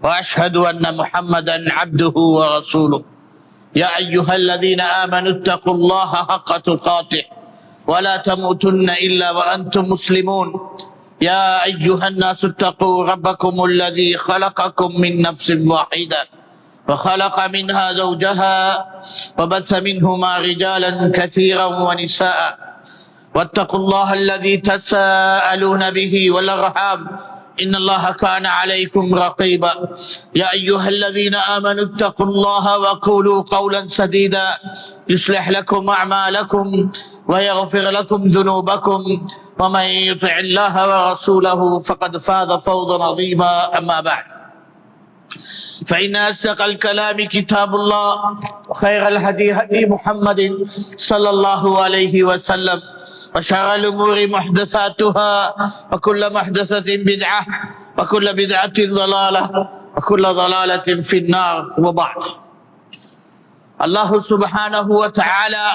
وأشهد أن محمدا عبده ورسوله يا أيها الذين آمنوا اتقوا الله حق تقاته ولا تموتن إلا وأنتم مسلمون يا أيها الناس اتقوا ربكم الذي خلقكم من نفس واحدة وخلق منها زوجها وبث منهما رجالا كثيرا ونساء واتقوا الله الذي تساءلون به والأرحام إن الله كان عليكم رقيبا يا أيها الذين آمنوا اتقوا الله وقولوا قولا سديدا يصلح لكم أعمالكم ويغفر لكم ذنوبكم ومن يطع الله ورسوله فقد فاز فوزا عظيما أما بعد فإن أصدق الكلام كتاب الله وخير الهدي هدي محمد صلى الله عليه وسلم وشر الأمور محدثاتها وكل محدثة بدعة وكل بدعة ضلالة وكل ضلالة في النار وبعد الله سبحانه وتعالى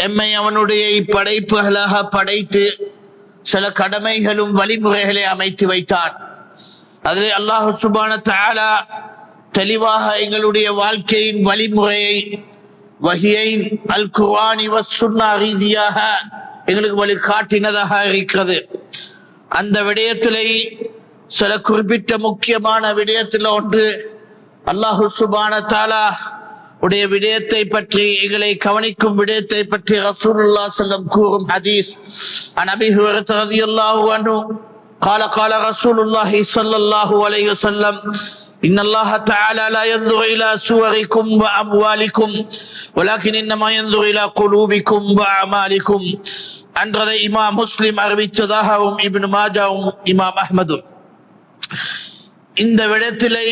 எம்மை அவனுடைய இப்படைப்புகளாக படைத்து சில கடமைகளும் வழிமுறைகளை அமைத்து வைத்தார். அதில் அல்லாஹ் சுப்ஹானஹு வ தஆலா தெளிவாக எங்களுடைய வாழ்க்கையின் வழிமுறையை வஹியை அல் குர்ஆனி வஸ் சுன்னா ரீதியாக எங்களுக்கு வழிகாட்டினதாக இருக்கிறது. அந்த விடயத்திலே சில குறிப்பிட்ட முக்கியமான விடயத்தில் ஒன்று அல்லாஹ் சுப்ஹானஹு வ தஆலா உடைய விடயத்தை பற்றி எங்களை கவனிக்கும் விடயத்தை பற்றி ரசூலுல்லாஹ் ஸல்லல்லாஹு அலைஹி வஸல்லம் கூறும் ஹதீஸ் அன் அபீ ஹுரைரா ரலியல்லாஹு அன்ஹு قال قال رسول الله صلى الله عليه وسلم إن الله تعالى لا ينظر إلى صوركم وأموالكم ولكن إنما ينظر إلى قلوبكم وأعمالكم அன்றதை இமாம் முஸ்லிம் அறிவித்ததாகவும் இப்னு மாஜாவும் இமாம் அஹ்மதும். இந்த விடத்திலே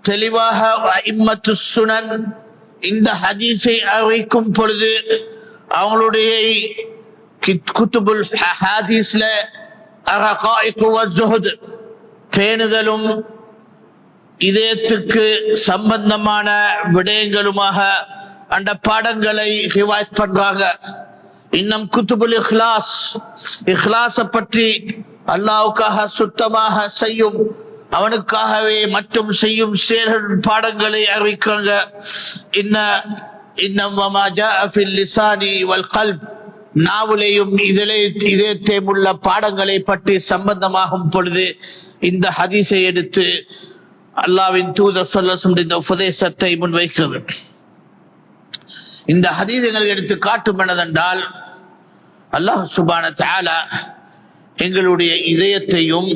தெளிவாக அஇம்மத்து சுனன் இந்த ஹதீஸை அறிவிக்கும் பொழுது அவங்களுடைய குத்துபுல் ஹதீஸ்ல அரகாயிக் வ ஸுஹ்த் பேணுதலும் இதயத்துக்கு சம்பந்தமான விடயங்களுமாக அந்த பாடங்களை ரிவாயத் பண்றாங்க. இன்னும் குத்துபுல் இஹ்லாஸ பற்றி அல்லாஹ்வுக்காக சுத்தமாக செய்யும் அவனுக்காகவே மட்டும் செய்யும் செயல்கள் பாடங்களை அறிவிக்கிறாங்க. இன்னம் வமா ஜாஅ ஃபில் லிசானி வல் கல்ப் நாவிலேயும் இதயத்தையும் உள்ள பாடங்களை பற்றி சம்பந்தமாகும் பொழுது இந்த ஹதீஸை எடுத்து அல்லாஹ்வின் தூதர் ஸல்லல்லாஹு அலைஹி வஸல்லம் உபதேசத்தை முன்வைக்கிறது. இந்த ஹதீஸ் எங்களுக்கு எடுத்து காட்டும் என்னதென்றால் அல்லாஹ் சுப்ஹானஹு வ தஆலா எங்களுடைய இதயத்தையும்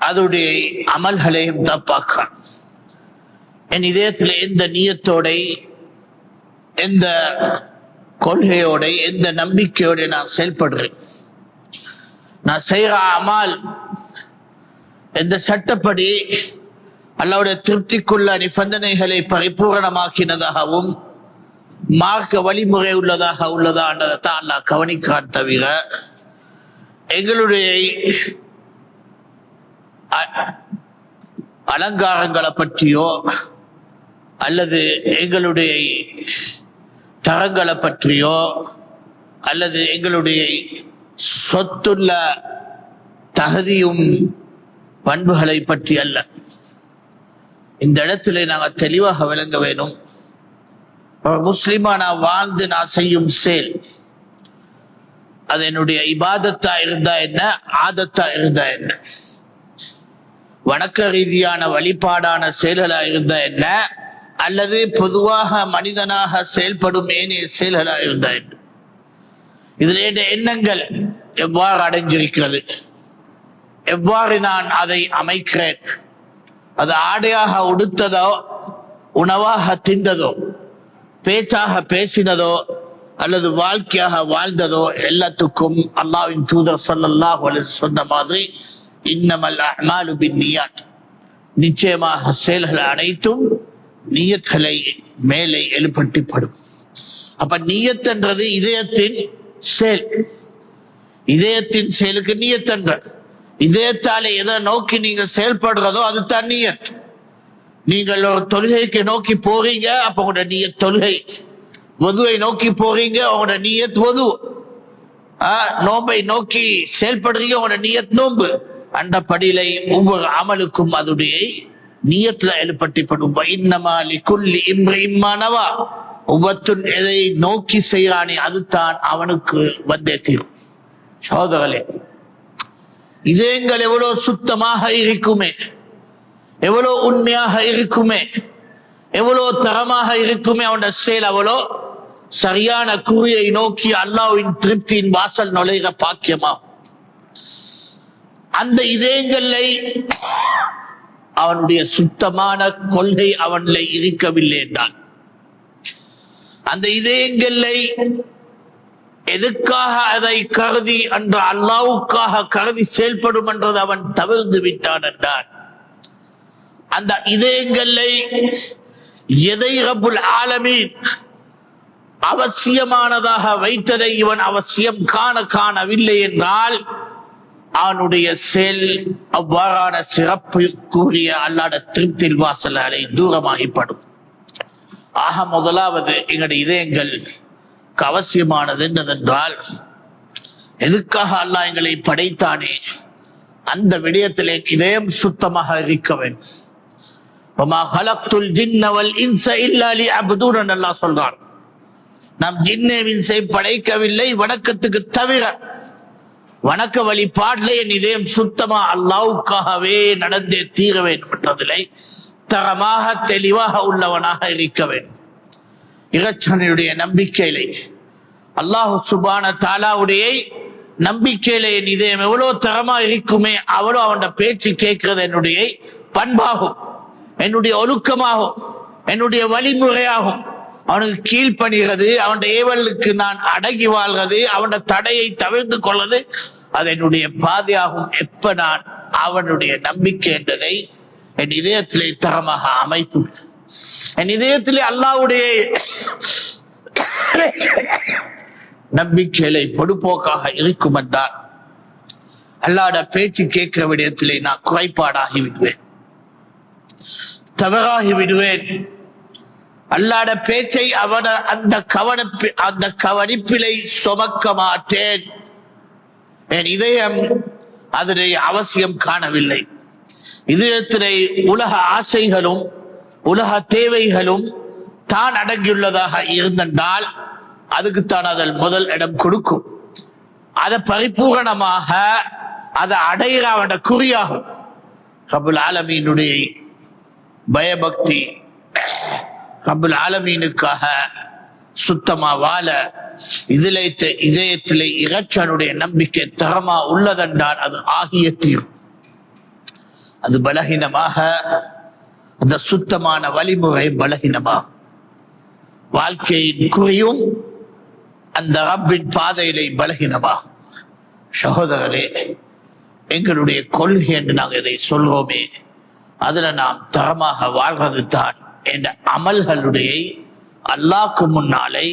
அதோடைய அமல்களையும் தப்பாக்கான். என் இதயத்தில் எந்த நியத்தோட எந்த கொள்கையோட எந்த நம்பிக்கையோட நான் செயல்படுறேன், நான் செய்யற அமல் எந்த சட்டப்படி அல்லாஹ்வுடைய திருப்திக்குள்ள நிபந்தனைகளை பரிபூரணமாக்கினதாகவும் மார்க்க வழிமுறை உள்ளதான்றதான் அல்லாஹ் கவனிக்கான். தவிர எங்களுடைய அலங்காரங்களை பற்றியோ அல்லது எங்களுடைய தரங்களை பற்றியோ அல்லது எங்களுடைய சொத்துள்ள தகுதியும் பண்புகளை பற்றி அல்ல. இந்த இடத்துல நாங்கள் தெளிவாக விளங்க வேணும். ஒரு முஸ்லிமா நான் வாழ்ந்து நான் செய்யும் செயல் அது என்னுடைய இபாதத்தா இருந்தா என்ன, ஆதத்தா இருந்தா என்ன, வணக்க ரீதியான வழிபாடான செயல்களா இருந்தா என்ன, அல்லது பொதுவாக மனிதனாக செயல்படும் ஏனைய செயல்களா இருந்தா என்ன, இதுல எண்ணங்கள் எவ்வாறு அடைஞ்சிருக்கிறது, எவ்வாறு நான் அதை அமைக்கிறேன், அது ஆடையாக உடுத்ததோ உணவாக தின்றதோ பேச்சாக பேசினதோ அல்லது வாழ்க்கையாக வாழ்ந்ததோ எல்லாத்துக்கும் அல்லாஹ்வின் தூதர் ஸல்லல்லாஹு அலைஹி வஸல்லம் சொன்ன மாதிரி இன்னமல் அஅமாலு பின்னியாத், நிச்சயமாக செயல்கள் அனைத்தும் நியத்களை மேலே எழுப்பப்படும். அப்ப நியத் என்றது இதயத்தின் செயல், இதயத்தின் செயலுக்கு நியத் என்ற இதயத்தாலே எதை நோக்கி நீங்க செயல்படுறதோ அதுதான் நியத். நீங்கள் ஒரு தொழுகைக்கு நோக்கி போறீங்க, அப்ப உங்களோட நியத் தொழுகை. வதுவை நோக்கி போறீங்க, உங்களோட நியத் வது. நோம்பை நோக்கி செயல்படுறீங்க, உங்களோட நியத் நோம்பு. அந்த படியிலை ஒவ்வொரு அமலுக்கும் அதுடைய நியத்துல எழுப்பட்டிப்படும். ஒவ்வொருத்தன் எதை நோக்கி செய்யறானே அதுதான் அவனுக்கு வந்தே தீரும். சகோதரர்களே, இதயங்கள் எவ்வளவு சுத்தமாக இருக்குமே, எவ்வளவு உண்மையாக இருக்குமே, எவ்வளவு தரமாக இருக்குமே, அவனுடைய செயல் அவ்வளோ சரியான குறியை நோக்கி அல்லாஹ்வின் திருப்தியின் வாசல் நுழைகிற பாக்கியமா. அந்த இதயங்களை அவனுடைய சுத்தமான கொள்கை அவனில் இருக்கவில்லை என்றான், அந்த இதயங்களை எதுக்காக அதை கருதி என்ற அல்லாஹ்வுக்காக கருதி செயல்படும் என்றது அவன் தவிர்த்து விட்டான் என்றான். அந்த இதயங்களை எதை ரப்புல் ஆலமீன் அவசியமானதாக வைத்ததை இவன் அவசியம் காணவில்லை என்றால் அவனுடைய செயல் அவ்வாறான சிறப்பு கூறிய அல்லாஹ் திருப்தியில் வாசல்களை தூரமாகிப்படும். ஆக முதலாவது எங்களுடைய இதயங்களுக்கு அவசியமானது என்னதென்றால், எதுக்காக அல்லாஹ் எங்களை படைத்தானே அந்த விடயத்திலே இதயம் சுத்தமாக இருக்க வேண்டும். அல்லாஹ் சொல்றான், நாம் ஜின்னை இன்சை படைக்கவில்லை வணக்கத்துக்கு தவிர. வணக்க வழிபாடுல என் இதயம் சுத்தமா அல்லாஹ்வுக்காகவே நடந்தே தீர வேண்டும் என்றதில்லை, தரமாக தெளிவாக உள்ளவனாக இருக்க வேண்டும். இறைச்சனுடைய நம்பிக்கையிலே, அல்லாஹ் சுப்ஹானஹு வ தஆலாவுடைய நம்பிக்கையிலே என் இதயம் எவ்வளவு தரமா இருக்குமே அவ்வளவு அவனுடைய பேச்சு கேட்கிறது என்னுடைய பண்பாகும், என்னுடைய ஒழுக்கமாகும், என்னுடைய வழிமுறையாகும். அவனுக்கு கீழ்பணிகிறது, அவனுடைய ஏவலுக்கு நான் அடங்கி வாழ்கிறது, அவனுடைய தடையை தவிர்த்து கொள்வது, அது என்னுடைய பாதையாகும். எப்ப நான் அவனுடைய நம்பிக்கை என்றதை என் இதயத்திலே தரமாக அமைப்பு, என் இதயத்திலே அல்லாஹ்வுடைய நம்பிக்கைகளை பொடுப்போக்காக இருக்கும் என்றால் அல்லாஹ்வுடைய பேச்சு கேட்கிற விடயத்திலே நான் குறைபாடாகி விடுவேன், தவறாகி விடுவேன். அல்லாஹ்வுடைய பேச்சை அவன அந்த கவனிப்பிலை சுமக்க மாட்டேன். என் இதயம் அதனுடைய அவசியம் காணவில்லை. இதயத்திலே உலக ஆசைகளும் உலக தேவைகளும் தான் அடங்கியுள்ளதாக இருந்தென்றால் அதுக்குத்தான் அதில் முதல் இடம் கொடுக்கும். அதை பரிபூரணமாக அதை அடைகிற அவனுடைய குறியாகும். ரப்புல் ஆலமீனுடைய பயபக்தி, ரப்புல் ஆலமீனுக்காக சுத்தமா வாழ இதயத்திலே இறைச்சனுடைய நம்பிக்கை தரமா உள்ளதென்றால் அது ஆகிய தீரும். அது பலகீனமாக, அந்த சுத்தமான வழிமுறை பலகீனமாகும். வாழ்க்கையின் குறியும் அந்த ரப்பின் பாதையிலே பலகீனமாகும். சகோதரரே, எங்களுடைய கொள்கை என்று நாங்கள் இதை சொல்வோமே, அதுல நாம் தரமாக வாழ்வது தான் என்ற அமல்களுடைய அல்லாஹ்க்கு முன்னாலே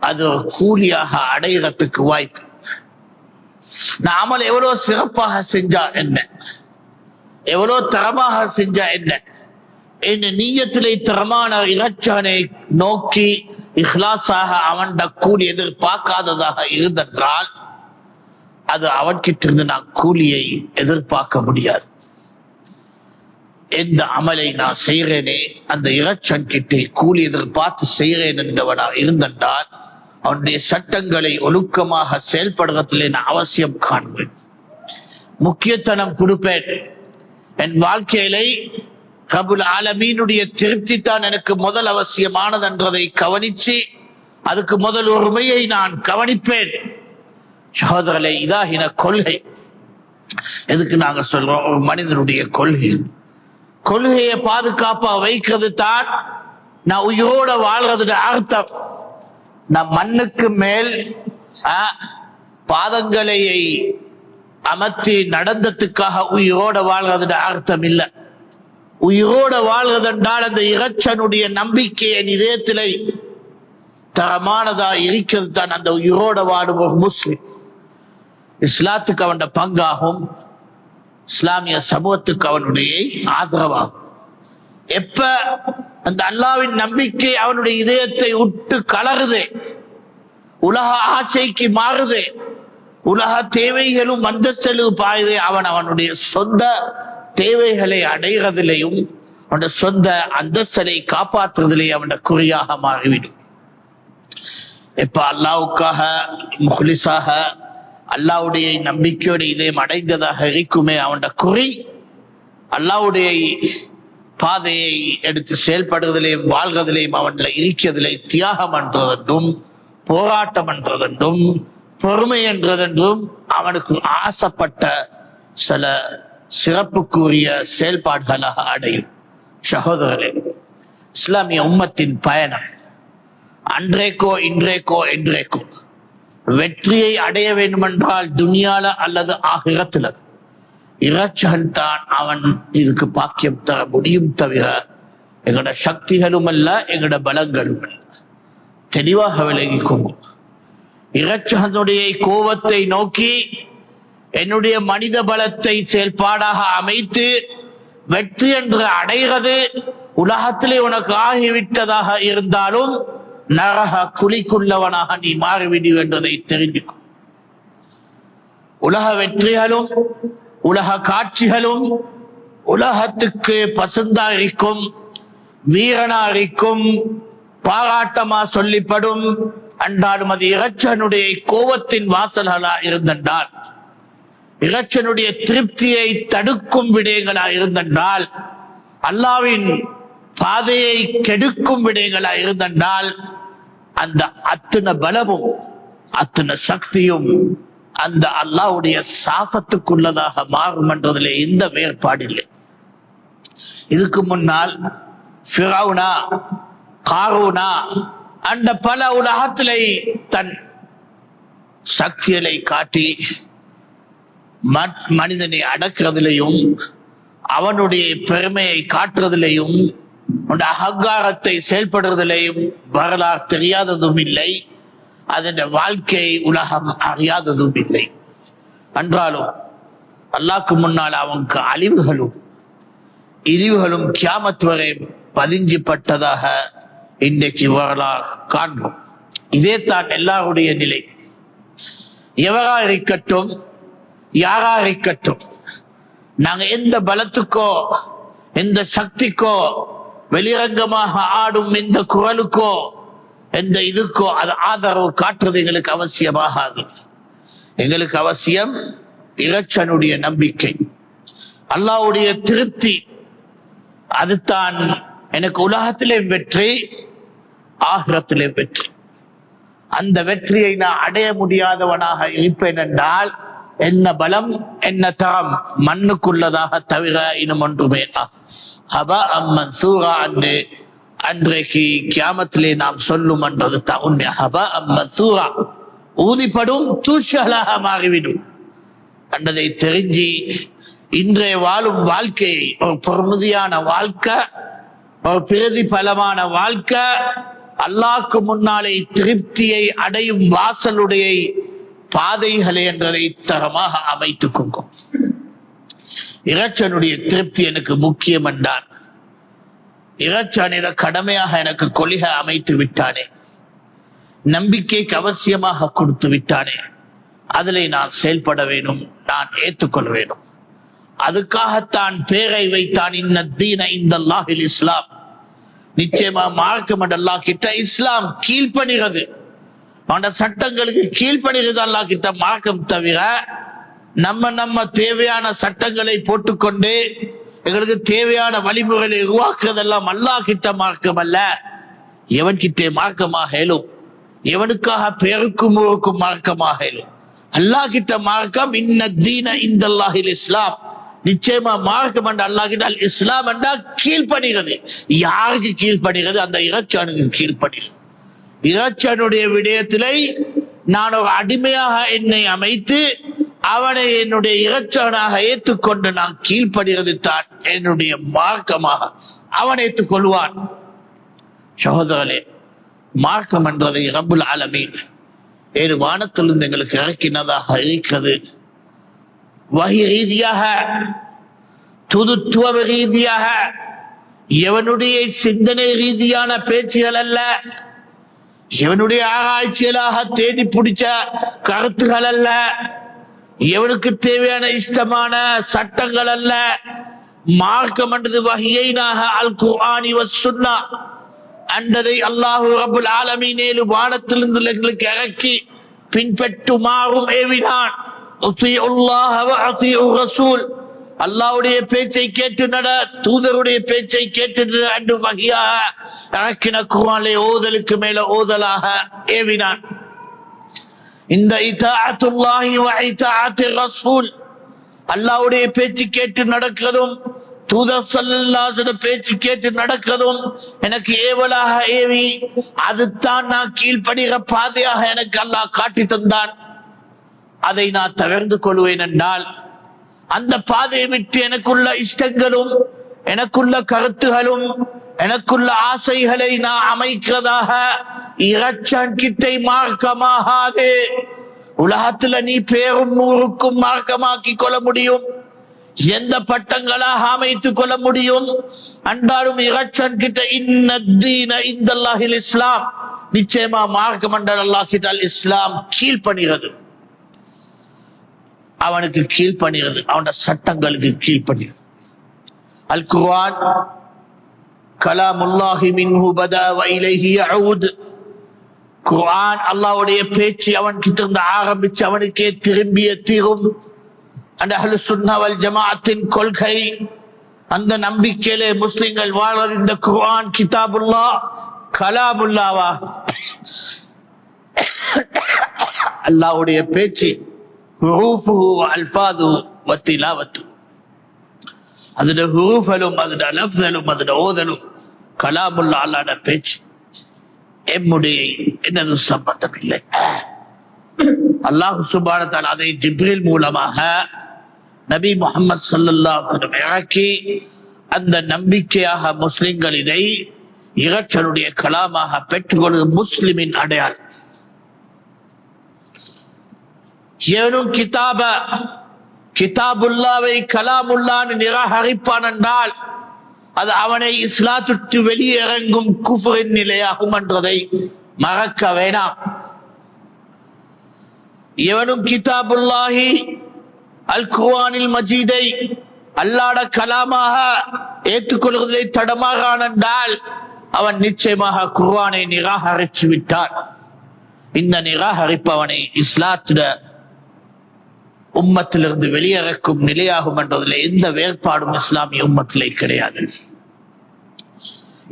அது கூலியாக அடைகிறதுக்கு வாய்ப்பு. நான் அமல் எவ்வளவு சிறப்பாக செஞ்சா என்ன, எவ்வளவு தரமாக செஞ்சா என்ன, என் நீயத்திலே தரமான இறைச்சனை நோக்கி இஹ்லாஸாக அவன் கூலி எதிர்பார்க்காததாக இருந்தென்றால் அது அவன்கிட்ட இருந்து நான் கூலியை எதிர்பார்க்க முடியாது. எந்த அமலை நான் செய்கிறேனே அந்த இறைச்சன் கிட்டே கூலி எதிர்பார்த்து செய்கிறேன் என்றவனா இருந்தென்றால் அவனுடைய சட்டங்களை ஒழுக்கமாக செயல்படுறதிலே நான் அவசியம் காண்பேன், முக்கியத்துவம் கொடுப்பேன். என் வாழ்க்கையிலே ரப்புல் ஆலமீனுடைய திருப்தி தான் எனக்கு முதல் அவசியமானது என்றதை கவனிச்சு அதுக்கு முதல் ஒருமையை நான் கவனிப்பேன். சகோதரர்களே, இதாகின கொள்கை. எதுக்கு நாங்க சொல்றோம்? ஒரு மனிதனுடைய கொள்கையை பாதுகாப்பா வைக்கிறது தான் நான் உயிரோட வாழ்றது அர்த்தம். நான் மண்ணுக்கு மேல் பாதங்களை அமர்த்தி நடந்ததுக்காக உயிரோட வாழ்றது அர்த்தம் இல்லை. உயிரோட வாழ்வதென்றால் அந்த இறைச்சனுடைய நம்பிக்கையை இதயத்திலே தரமானதா இருக்கிறது தான் அந்த உயிரோட வாடும் ஒரு முஸ்லிம். இஸ்லாத்துக்கு அவனுடைய பங்காகும், இஸ்லாமிய சமூகத்துக்கு அவனுடைய ஆதரவாகும். எப்ப அந்த அல்லாஹ்வின் நம்பிக்கை அவனுடைய இதயத்தை விட்டு கலருதே, உலக ஆசைக்கு மாறுதே, உலக தேவைகளும் அந்தஸ்தலு பாய்தே அவனுடைய சொந்த தேவைகளை அடைகிறதிலையும் அவனுடைய சொந்த அந்தஸ்தலை காப்பாற்றுவதிலேயே அவனுடைய குறியாக மாறிவிடும். இப்ப அல்லாவுக்காக முஹ்லிஸாக அல்லாவுடைய நம்பிக்கையோடு இதயம் அடைந்ததாக இருக்குமே அவனுடைய குறி அல்லாவுடைய பாதையை எடுத்து செயல்படுவதிலையும் வாழ்வதிலையும் அவன்ல இருக்கிறதிலே தியாகம் என்றதென்றும் போராட்டம் என்றதென்றும் பொறுமை என்றதென்றும் அவனுக்கு ஆசைப்பட்ட சில சிறப்புக்குரிய செயல்பாடுகளாக அடையும். சகோதரர்களே, இஸ்லாமிய உம்மத்தின் பயணம் அன்றைக்கோ இன்றைக்கோ என்றைக்கோ வெற்றியை அடைய வேண்டுமென்றால் துனியால அல்லது ஆகிரத்துல இறைச்சகன் தான் அவன் இதுக்கு பாக்கியம் தர முடியும் தவிர எங்களோட சக்திகளும் அல்ல, எங்களோட பலங்களும் அல்ல. தெளிவாக விலகிக்கோங்க. இறைச்சகனுடைய கோபத்தை நோக்கி என்னுடைய மனித பலத்தை செயல்பாடாக அமைத்து வெற்றி என்று அடைகிறது உலகத்திலே உனக்கு ஆகிவிட்டதாக இருந்தாலும் நரக குழிக்குள்ளவனாக நீ மாறிவிடு என்றதை தெரிஞ்சுக்கும். உலக வெற்றிகளும் உலக காட்சிகளும் உலகத்துக்கு பசுந்தா இருக்கும், வீரனா இருக்கும், பாராட்டமா சொல்லிப்படும் என்றாலும் அது இறைச்சனுடைய கோபத்தின் வாசல்களா இருந்தென்றால், இறைச்சனுடைய திருப்தியை தடுக்கும் விடயங்களா இருந்தென்றால், அல்லாவின் பாதையை கெடுக்கும் விடயங்களா இருந்தென்றால் அந்த அத்தனை பலமும் அத்தனை சக்தியும் அந்த அல்லாஹ்வுடைய சாபத்துக்குள்ளதாக மாறும் என்றதிலே எந்த வேறுபாடு இல்லை. இதுக்கு முன்னால் ஃபிரௌனா, காரூனா அந்த பல உலகத்திலே தன் சக்திகளை காட்டி மனிதனை அடக்கிறதிலையும் அவனுடைய பெருமையை காட்டுறதிலையும் அகங்காரத்தை செயல்படுறதிலையும் வரலாறு தெரியாததும் இல்லை, அதன் வாழ்க்கையை உலகம் அறியாததும் இல்லை. என்றாலும் அல்லாஹ்க்கு முன்னால் அவனுக்கு அழிவுகளும் இழிவுகளும் கியாமத் வரை பதிஞ்சுப்பட்டதாக இன்றைக்கு வரலாறு காண்போம். இதே தான் எல்லாருடைய நிலை. எவரா இருக்கட்டும், யாரா இருக்கட்டும், நாங்க எந்த பலத்துக்கோ எந்த சக்திக்கோ வெளிரங்கமாக ஆடும் எந்த குரலுக்கோ எந்த இதுக்கோ அது ஆதரவு காட்டுறது எங்களுக்கு அவசியமாகாது. எங்களுக்கு அவசியம் இறைச்சனுடைய நம்பிக்கை, அல்லாஹ்வுடைய திருப்தி. அதுதான் எனக்கு உலகத்திலே வெற்றி, ஆகிரத்திலே வெற்றி. அந்த வெற்றியை நான் அடைய முடியாதவனாக இருப்பேன் என்றால் என்ன பலம் என்ன தரம் மண்ணுக்குள்ளதாக தவிர இன்னும் ஒன்றுமே ஹபா மன்சூரா என்று அன்றைக்கு கியாமத்திலே நாம் சொல்லும் என்றது தான் உண்மை. ஹபா மன்சூரா ஊதிப்படும் தூஷலாக மாறிவிடும் என்றதை தெரிஞ்சு இன்றைய வாழும் வாழ்க்கையை ஒரு பொறுமதியான வாழ்க்கை, ஒரு பிரதிபலமான வாழ்க்கை, அல்லாஹ்க்கு முன்னாலே திருப்தியை அடையும் வாசலுடைய பாதைகளை என்றதை தரமாக அமைத்துக் கொள்கும். இறைச்சனுடைய திருப்தி எனக்கு முக்கியம் என்றான். இறைச்சன் இதை கடமையாக எனக்கு கொள்கை அமைத்து விட்டானே, நம்பிக்கைக்கு அவசியமாக கொடுத்து விட்டானே, அதிலே நான் செயல்பட வேணும், நான் ஏற்றுக்கொள்ள வேணும். அதுக்காகத்தான் பேரை வைத்தான், இன்ன தீன இந்தல்லாஹில் இஸ்லாம். நிச்சயமா மார்க்கம் அல்லாஹ் கிட்ட இஸ்லாம் கீழ்ப்பணிகிறது, அந்த சட்டங்களுக்கு கீழ்ப்பணிகிறது அல்லாஹ் கிட்ட மார்க்கம். தவிர நம்ம தேவையான சட்டங்களை போட்டுக்கொண்டு எங்களுக்கு தேவையான வழிமுறைகளை உருவாக்குறதெல்லாம் அல்லாஹ் கிட்ட மார்க்கம் அல்ல. எவன் கிட்டே மார்க்கமாக எழும், எவனுக்காக பேருக்கும் ஊருக்கும் மார்க்கமாக எழும். அல்லாஹ் கிட்ட மார்க்கம் இன்ன தீன இந்தல்லாஹில் இஸ்லாம். நிச்சயமா மார்க்கம் என்ற அல்லாஹ் கிட்ட இஸ்லாம் என்றால் கீழ்ப்பணிகிறது. யாருக்கு கீழ்ப்பணிகிறது? அந்த இறைச்சனுக்கு கீழ்ப்பணிகிறது. இறைச்சனுடைய விடயத்திலே நான் ஒரு அடிமையாக என்னை அமைத்து அவனை என்னுடைய இறைச்சனாக ஏற்றுக்கொண்டு நான் கீழ்ப்படுகிறது தான் என்னுடைய மார்க்கமாக அவன் ஏற்றுக்கொள்வான். சகோதரர்களே, மார்க்கம் என்றதை ரப்புல் ஆலமீன் 7 வானத்திலிருந்து எங்களுக்கு இறக்கினதாக இருக்கிறது. வஹி ரீதியாக, துதுத்துவ ரீதியாக, எவனுடைய சிந்தனை ரீதியான பேச்சுகள் அல்ல, இவனுடைய ஆராய்ச்சியலாக தேடி பிடிச்ச கருத்துகள் அல்ல, எவனுக்கு தேவையான இஷ்டமான சட்டங்கள் அல்ல. மார்க்கம் என்றது வஹீனாக அல் குர்ஆனி வஸ் சுன்னா அன்றதை அல்லாஹ் ரப்பல் ஆலமீன் ஏழு வானத்திலிருந்து எங்களுக்கு இறக்கி பின்பற்றுமாறும் ஏவினான். உத்தியுல்லாஹ வ அத்தியுர் ரசூல், அல்லாஹ்வுடைய பேச்சை கேட்டு நட, தூதருடைய பேச்சை கேட்டு நட என்று வஹீயாக இறக்கின குர்ஆனை ஓதலுக்கு மேல ஓதலாக ஏவினான். இந்த இதாஅத்துல்லாஹி வ இதாஅத்திர் ரசூல், அல்லாஹ்வுடைய பேச்சு கேட்டு நடக்கிறதும் தூதர் ஸல்லல்லாஹு அலைஹி வஸல்லம் பேச்சு கேட்டு நடக்கிறதும் எனக்கு ஏவலாக ஏவி அதுதான் நான் கீழ்ப்படுகிற பாதையாக எனக்கு அல்லாஹ் காட்டி தந்தான். அதை நான் தவிர்த்து கொள்வேன் என்றால் அந்த பாதையை விட்டு எனக்குள்ள இஷ்டங்களும் எனக்குள்ள கருத்துகளும் எனக்குள்ள ஆசைகளை நான் அமைக்கிறதாக இறைச்சன் கிட்டை மார்க்கமாகாது. உலகத்துல நீ பேரும் ஊருக்கும் மார்க்கமாக்கி கொள்ள முடியும், எந்த பட்டங்களாக அமைத்துக் கொள்ள முடியும். அன்றாடும் இறைச்சன் கிட்ட இன்னத்தீன இந்தல்லாஹில் இஸ்லாம், நிச்சயமா மார்க்கம் என்றால் அல்லாஹ் கிட்ட இஸ்லாம் கீழ்பணிகிறது, அவனுக்கு கீழ்பணிகிறது, அவனோட சட்டங்களுக்கு கீழ்பணிகிறது. அல் குர்ஆன் கலாமுல்லாஹி மின்ஹு பதா வ இலைஹி யஊத். குர்ஆன் அல்லாஹ்வுடைய பேச்சு அவன் கிட்ட இருந்து ஆரம்பிச்சு அவனுக்கே திரும்பிய தீரும். அந்த அஹ்லுஸ் சுன்னா வல் ஜமாஅத்தின் கொள்கை, அந்த நம்பிக்கையிலே முஸ்லிம்கள் வாழ்வது இந்த குர்ஆன் கிதாபுல்லாஹ் கலாமுல்லாவா, அல்லாஹ்வுடைய பேச்சு, ஹுரூஃபுஹு வ அல்ஃபாதுஹு வ திலாவத்துஹு, அதோட ஹுரூஃபலும் அதோட லஃப்ஸலும் அதோட ஓதலும் கலாமுல்லாஹ், அல்லாஹ்வுடைய பேச்சு. எம்முடைய என்னது சம்பந்தம் இல்லை. அல்லாஹ் சுப்ஹானஹு வ தஆலா அதை ஜிப்ரீல் மூலமாக நபி முஹம்மது ஸல்லல்லாஹு அலைஹி வஸல்லம் இறக்கி அந்த நம்பிக்கையாக முஸ்லிம்கள் இதை இறைச்சலுடைய கலாமாக பெற்றுக்கொள்வது முஸ்லிமின் அடையாளம். ஏனும் கிதாபுல்லாவை கலாமுல்லான்னு நிராகரிப்பான் என்றால் அது அவனை இஸ்லாத்துக்கு வெளியிறங்கும் குஃப்ரின் நிலையாகும் என்றதை மறக்க வேணாம். எவனும் கிதாபுல்லாஹி அல் குர்ஆனில் மஜீதை அல்லாஹ்வுடைய கலாமாக ஏற்றுக்கொள்வதை தடமாறான் என்றால் அவன் நிச்சயமாக குர்ஆனை நிராகரித்து விட்டான். இந்த நிராகரிப்பவனை இஸ்லாத்துடைய உம்மத்திலிருந்து வெளியிறக்கும் நிலையாகும் என்றதில் எந்த வேறுபாடும் இஸ்லாமிய உம்மத்திலே கிடையாது.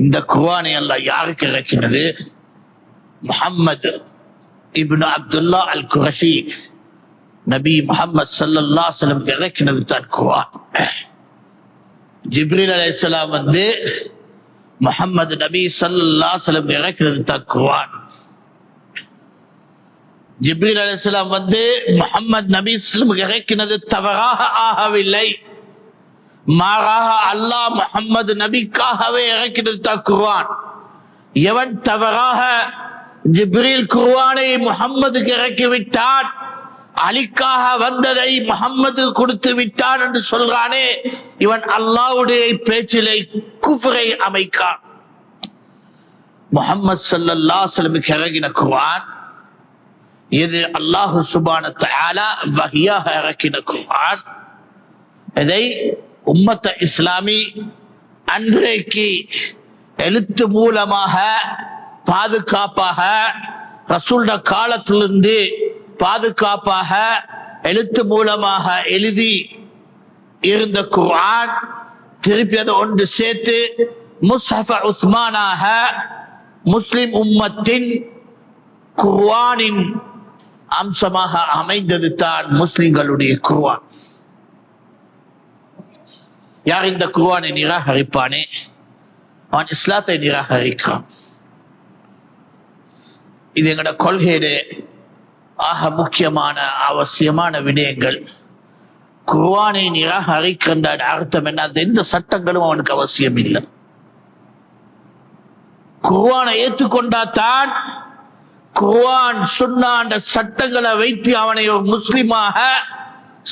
இந்த குர்ஆனை அல்லாஹ் யாருக்கு இறக்கினது? முஹம்மது இப்னு அப்துல்லா அல் குரஷி, நபி முஹம்மது ஸல்லல்லாஹு அலைஹி வஸல்லம் இறக்கினது தான் குர்ஆன். ஜிப்ரீல் அலைஹிஸ்ஸலாம் வந்து முஹம்மது நபி ஸல்லல்லாஹு அலைஹி வஸல்லம் இறக்கினது தான் குர்ஆன். ஜிப்ரீல் அலைஹிஸ்ஸலாம் வந்து முஹம்மது நபி ஸல்லல்லாஹு அலைஹி வஸல்லம் இறக்கினது தவறாக ஆகவில்லை, மாறாக அல்லாஹ் முஹம்மது நபிக்காகவே இறக்கினது தான் குர்ஆன். எவன் தவறாக ஜிப்ரீல் குர்ஆனை முஹம்மதுக்கு இறக்கிவிட்டான், அலிக்காக வந்ததை முஹம்மது கொடுத்து விட்டான் என்று சொல்றானே, இவன் அல்லாஹ்வுடைய பேச்சிலே குஃப்ரை அமைக்கான். முஹம்மது ஸல்லல்லாஹு அலைஹி வஸல்லம் இறங்கின குர்ஆன் இது அல்லாஹ் சுப்ஹானஹு வ தஆலா வஹியாக இறக்கின குர்ஆன். இதை உம்மத் இஸ்லாமி அன்றைக்கு எழுத்து மூலமாக பாதுகாப்பாக ரசூலுடைய காலத்திலிருந்து பாதுகாப்பாக எழுத்து மூலமாக எழுதி இருந்த குர்ஆன் திருப்பி அதை ஒன்று சேர்த்து முஸ்ஹஃப் உஸ்மானாக முஸ்லிம் உம்மத்தின் குர்ஆனின் அம்சமாக அமைந்தது தான் முஸ்லிம்களுடைய குர்ஆன். யார் இந்த குர்ஆனை நிராகரிப்பானே அவன் இஸ்லாத்தை நிராகரிக்கிறான். இது எங்கட கொள்கையிலே ஆக முக்கியமான அவசியமான விடயங்கள். குர்ஆனை நிராகரிக்கின்ற அர்த்தம் என்ன? எந்த சட்டங்களும் அவனுக்கு அவசியம் இல்லை. குர்ஆனை ஏற்றுக்கொண்டாதான் குர்ஆன் சுன்னா அந்த சட்டங்களை வைத்து அவனை ஒரு முஸ்லிமாக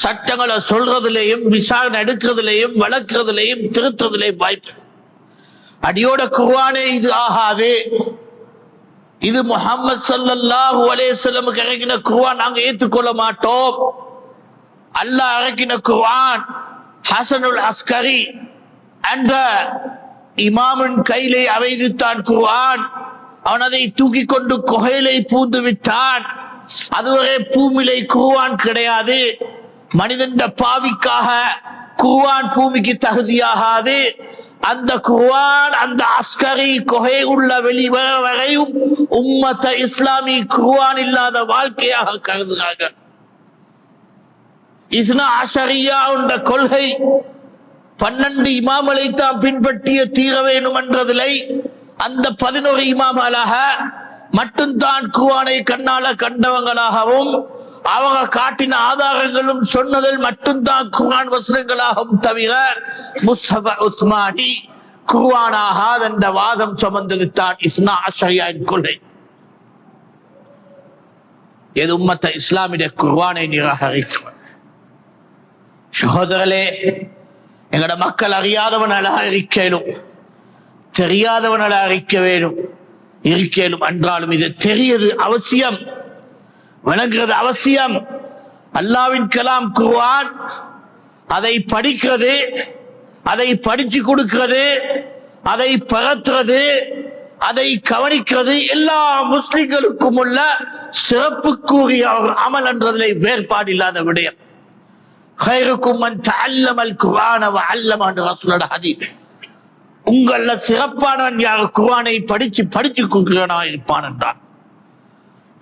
சட்டங்களை சொல்றதுலையும் விசாரணை எடுக்கிறதுலையும் வளர்க்கிறதுலையும் திருத்துறதுலையும் வாய்ப்பு. அடியோட குர்ஆனே இது ஆகாது, இது முஹம்மது ஸல்லல்லாஹு அலைஹி வஸல்லம் இறக்கின குர்ஆன், நாங்க ஏற்றுக்கொள்ள மாட்டோம். அல்லாஹ் இறக்கின குர்ஆன் ஹசனுல் அஸ்கரி என்ற இமாமின் கையிலே அவைத்தான் குர்ஆன். அவன் அதை தூக்கி கொண்டு குகையிலே பூந்து விட்டான். அதுவரை பூமியிலே குர்ஆன் கிடையாது. மனிதன் பாவிக்காக குர்ஆன் பூமிக்கு தகுதியாகாது. அந்த குர்ஆன் அந்த அஸ்கரி குகை உள்ள வெளிவர வரையும் உம்மத்த இஸ்லாமி குர்ஆன் இல்லாத வாழ்க்கையாக கருதுகிறார்கள். இஸ்னா அஷரியா என்ற கொள்கை 12 இமாம்களை தான் பின்பற்றிய தீர வேண்டும் என்றதில்லை. அந்த 11 இமாம்களாக மட்டும்தான் குர்ஆனை கண்ணால கண்டவங்களாகவும் அவங்க காட்டின ஆதாரங்களும் சொன்னதில் மட்டும்தான் குர்ஆன் வசனங்களாகவும் தவிர முஸ்ஹஃப் உஸ்மானி குர்ஆனாக என்ற வாதம் சுமந்தது தான் இஸ்னா அஷரியாவின் கொள்கை. எது உம்மத்த இஸ்லாமிய குர்ஆனை நிராகரிக்கும். சகோதரர்களே, எங்கட மக்கள் அறியாதவனால இருக்கலும் தெரியாதவனால அறிக்க வேணும் இருக்கலும் என்றாலும் இது தெரியது அவசியம், விளங்குறது அவசியம். அல்லாஹ்வின் கலாம் குர்ஆன், அதை படிக்கிறது, அதை படிச்சு கொடுக்கிறது, அதை பரத்துறது, அதை கவனிக்கிறது எல்லா முஸ்லிம்களுக்கும் உள்ள சிறப்புக்குரிய ஒரு அமல் என்றதிலே வேறுபாடு இல்லாத விடயம். خيركم من تعلم القرآن وعلم என்ற ரசூலுல்லாஹ் ஹதீஸ். உங்கள சிறப்பானவன் யார் குர்ஆனை படிச்சு கொடுக்கிறவனா இருப்பான் என்றான்.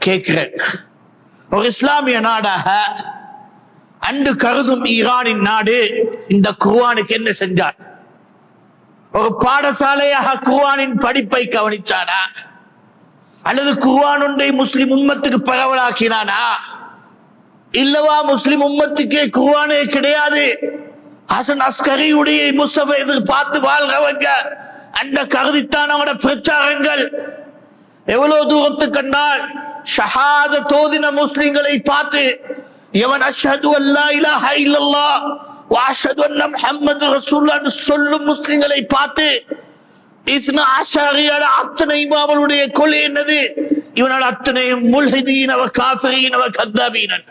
கேட்கிறேன், ஒரு இஸ்லாமிய நாடாக அன்று கருதும் ஈரானின் நாடு இந்த குர்ஆனுக்கு என்ன செஞ்சார்? ஒரு பாடசாலையாக குர்ஆனின் படிப்பை கவனிச்சானா அல்லது குர்ஆன் ஒன்றை முஸ்லிம் உம்மத்துக்கு பரவலாக்கினானா? இல்லவா முஸ்லிம் உம்மத்துக்கே குர்ஆனே கிடையாது. ஹசன் அஸ்கரியுடைய முஸ்ஹஃபை எதிர்பார்த்து வாழ்றவங்க அந்த கருதித்தானோட பிரச்சாரங்கள் எவ்வளவு தூரத்துக்கு கண்டால் ஷஹாதத் ஓதின முஸ்லிம்களை பார்த்து எவன் அஷ்ஹது அல்லா இலாஹ இல்லல்லாஹ் வ அஷ்ஹது அன்ன முஹம்மது ரசூலுல்லாஹ் சொல்லும் முஸ்லிம்களை பார்த்து இஸ்னா அஷரியாட அத்தனை இமாம்களுடைய கொலை என்னது? இவனால் அத்தனை முல்ஹிதீன வ காஃபிரீன வ கذابீன.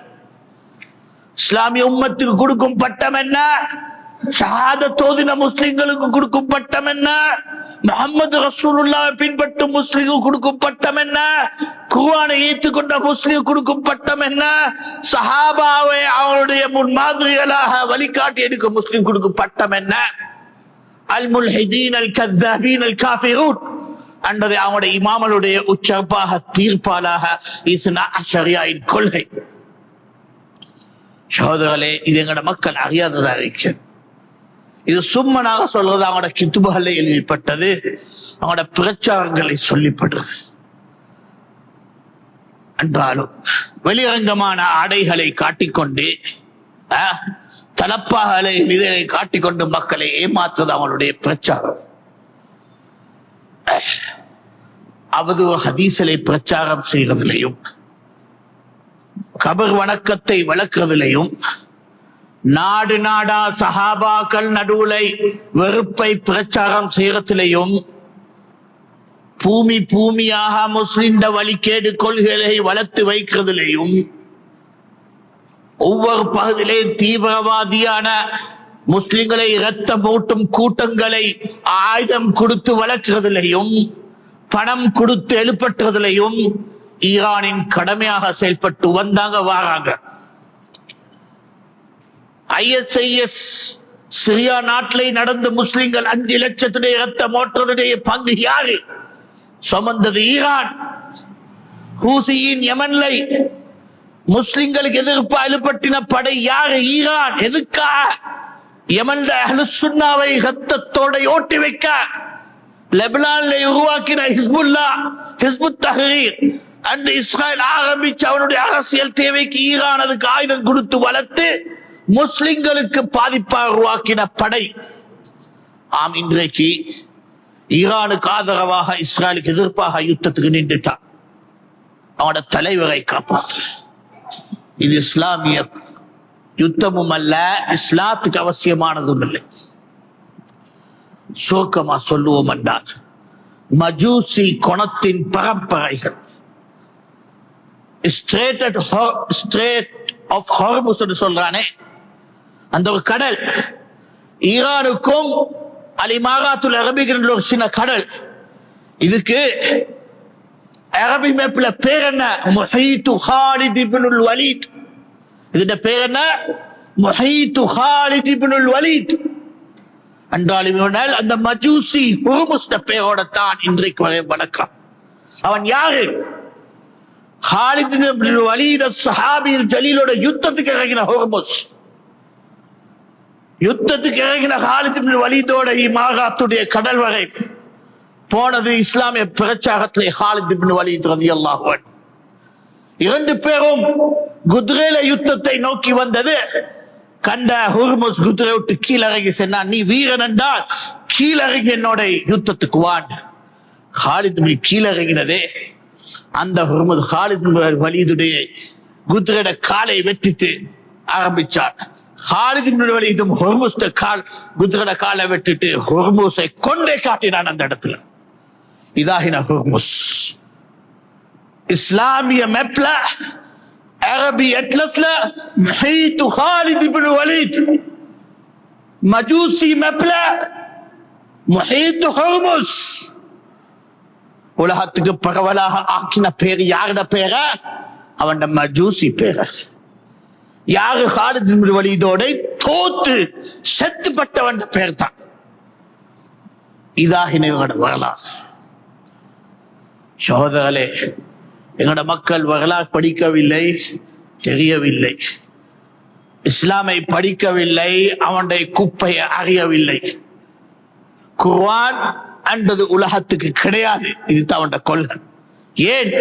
இஸ்லாமிய உம்மத்துக்கு கொடுக்கும் பட்டம் என்ன? ஷஹாதத் ஓதின முஸ்லிம்களுக்கு கொடுக்கும் பட்டம் என்ன? முஹம்மது ரசூலுல்லாஹ் பின்பற்றும் முஸ்லிம்களுக்கு கொடுக்கும் பட்டம் என்ன? குர்ஆனை ஏற்றுக்கொண்ட முஸ்லிம் கொடுக்கும் பட்டம் என்ன? சஹாபாவை அவருடைய முன்மாதிரிகளாக வழிகாட்டி எடுக்கும் முஸ்லிம் கொடுக்கும் பட்டம் என்ன? அல் முல்ஹிதீன் அல் கذابீன் அல் காஃபிரூன் என்பது அவருடைய இமாம்களுடைய உச்சப்பாக தீர்ப்பாளாக இஸ்னா அஷரியாவின் கொள்கை. சகோதரர்களே, இது எங்கட மக்கள் அறியாததா இருக்கு. இது சும்மனாக சொல்றது அவங்களோட கித்துபுகளில் எழுதப்பட்டது, அவங்களோட பிரச்சாரங்களை சொல்லிப்படுறது. என்றாலும் வெளிரங்கமான ஆடைகளை காட்டிக்கொண்டு தலப்பாகலை இதனை காட்டிக்கொண்டு மக்களை ஏமாற்றுவது அவங்களுடைய பிரச்சாரம். அவதூறு ஹதீஸை பிரச்சாரம் செய்வதிலையும் கபர் வணக்கத்தை வளர்க்கிறதிலையும் நாடு நாடா சஹாபாக்கள் நடுவுலை வெறுப்பை பிரச்சாரம் செய்யறதிலையும் பூமி பூமியாக முஸ்லிம் வழிகேடு கொள்கைகளை வளர்த்து வைக்கிறதிலையும் ஒவ்வொரு பகுதியிலே தீவிரவாதியான முஸ்லிம்களை இரத்தம் ஊட்டும் கூட்டங்களை ஆயுதம் கொடுத்து வளர்க்கிறதிலையும் பணம் கொடுத்து எழுப்பற்றதிலையும் ஈரானின் கடமையாக செயல்பட்டு வந்தாங்க வாராங்க. ISIS சிரியா நாட்டிலே நடந்த முஸ்லிம்கள் 5 லட்சத்துடைய இரத்தம் ஓட்டுறதுடைய பங்கு யாரு? சுமந்தது ஈரான். ஹூசியின் யமன்லை முஸ்லிம்களுக்கு எதிர்ப்பு எழுப்பட்டின படை யாரு? ஈரான். எதுக்காக? யமன்ல அஹ்லுஸ் சுன்னாவை இரத்தத்தோட ஓட்டி வைக்க. லெபனான்ல உருவாக்கின ஹிஸ்புல்லா, ஹிஸ்புத் தஹ்ரீர் அந்த இஸ்ரேல் ஆரம்பிச்சு அவனுடைய அரசியல் தேவைக்கு ஈரான் அதுக்கு ஆயுதம் கொடுத்து வளர்த்து முஸ்லிம்களுக்கு பாதிப்பாக உருவாக்கின படை. ஆம், இன்றைக்கு ஈரானுக்கு ஆதரவாக இஸ்ரேலுக்கு எதிர்ப்பாக யுத்தத்துக்கு நின்றுட்டான். அவனோட தலைவரை காப்பாற்று. இது இஸ்லாமிய யுத்தமும் அல்ல, இஸ்லாத்துக்கு அவசியமானதும் இல்லை. சோக்கமா சொல்லுவோம் என்றால் மஜூசி குணத்தின் பரம்பரைகள். ஸ்ட்ரேட் ஆஃப் ஹார்முஸ் சொல்றானே, அந்த ஒரு கடல் ஈரானுக்கும் அலிமாராத்துல் அரபிகள் ஒரு சின்ன கடல். இதுக்கு அரபி மேப்ல பேர் என்ன? முஹீத்து ஹாலித் இப்னுல் வலீத். இதுட பேர் என்ன? முஹீத்து ஹாலித் இப்னுல் வலீத் என்றாலும் அந்த மஜூசி ஹுர்முஸ் பேரோட தான் இன்றைக்கு வரை வணக்கம். அவன் யாரு? ஹாலித் இப்னுல் வலீத் ஸஹாபி ஜலீலோட யுத்தத்துக்கு இறங்கின ஹுர்முஸ். யுத்தத்துக்கு இறங்கின ஹாலித் இப்னுல் வலீதோட இமாராத்துடைய கடல் வரை போனது இஸ்லாமிய பிரச்சாரத்திலே ஹாலித் இப்னு வலீத் ரலியல்லாஹு அன்ஹு. இரண்டு பேரும் குதிரையில யுத்தத்தை நோக்கி வந்தது கண்ட ஹுர்முஸ் குதிரை விட்டு கீழறங்கி சொன்னான், நீ வீரன் என்றால் கீழறங்கி என்னோட யுத்தத்துக்கு வான். ஹாலித் கீழறங்கினதே அந்த ஹுர்முஸ் ஹாலித் வலீதுடைய குதிரையோட காலை வெட்டிட்டு ஆரம்பிச்சான். ஹாலித் இப்னு வலீதும் ஹுர்முஸ் குதிரையோட காலை வெட்டிட்டு ஹுர்முஸை கொண்டே காட்டினான் அந்த இடத்துல. இதாகின ஹுர்முஸ். இஸ்லாமிய மேப்ல அரபி அட்லஸ்ல முஹீத்து ஹாலித் இப்னு வலீத், மஜூசி மேப்ல முஹீத்து ஹுர்முஸ். உலகத்துக்கு பரவலாக ஆக்கின பேர் யாருட பேர? அவன் மஜூசி பேர. யாரு? ஹாலித் இப்னு வலீதோட தோத்து செத்துப்பட்டவன் பேர் தான். இதாகின இவனோட வரலாறு. சகோதரர்களே, எங்களோட மக்கள் வரலாறு படிக்கவில்லை, தெரியவில்லை. இஸ்லாமை படிக்கவில்லை, அவனுடைய குப்பையை அறியவில்லை. குர்ஆன் என்பது உலகத்துக்கு கிடையாது, இதுதான் அவனுடைய கொள்கை. ஏன்?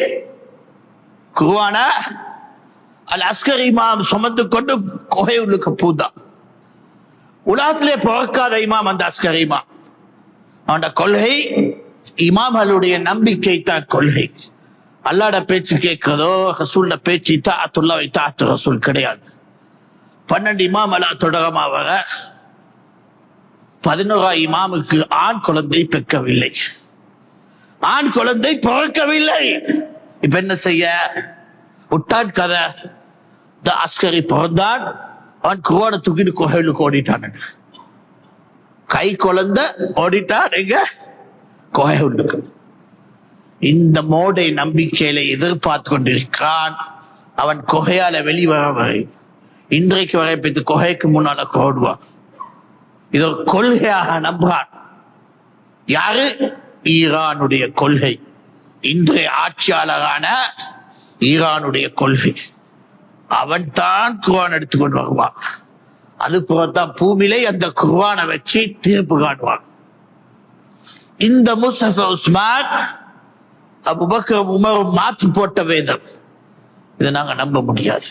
குர்ஆன அல் அஸ்கரி இமாம் சுமந்து கொண்டு குகை உள்ளுக்கு பூந்தான். உலகத்திலே பிறக்காத இமாம் அந்த அஸ்கரி இமாம். அவனுடைய கொள்கை இமாம்களுடைய நம்பிக்கை தான் கொள்கை. அல்லாஹ்ட பேச்சு கேட்கிறதோ ரசூல்ல பேச்சு இத்தாஅத்துல்லாஹ் இத்தாஅத்து ரசூல் கிடையாது. 12 இமாம் அல்லா தொடரமா வர 11 இமாமுக்கு ஆண் குழந்தை பெக்கவில்லை, ஆண் குழந்தை பிறக்கவில்லை. இப்ப என்ன செய்ய? உட்டான் கதை. இந்த அஸ்கரி பிறந்தான், அவன் குர்ஆனை தூக்கிட்டு கோயிலுக்கு ஓடிட்டான். கை குழந்தை ஓடிட்டான் எங்க? கோயிலுக்கு. இந்த மோடை நம்பிக்கையில எதிர்பார்த்து கொண்டிருக்கான். அவன் கொகையால வெளிவர வரை இன்றைக்கு வரை போய் கொகைக்கு முன்னால கோடுவான். இது ஒரு கொள்கையாக நம்புறான். யாரு? ஈரானுடைய கொள்கை, இன்றைய ஆட்சியாளரான ஈரானுடைய கொள்கை. அவன் தான் குர்ஆன் எடுத்துக்கொண்டு வருவான். அது போலத்தான் பூமியிலே அந்த குர்ஆனை வச்சு தீர்ப்பு காட்டுவான். இந்த முஸ்ஹஃப் உஸ்மான் அபூபக்கர் உமர் மாற்றி போட்ட வேதம். இதை நாங்க நம்ப முடியாது.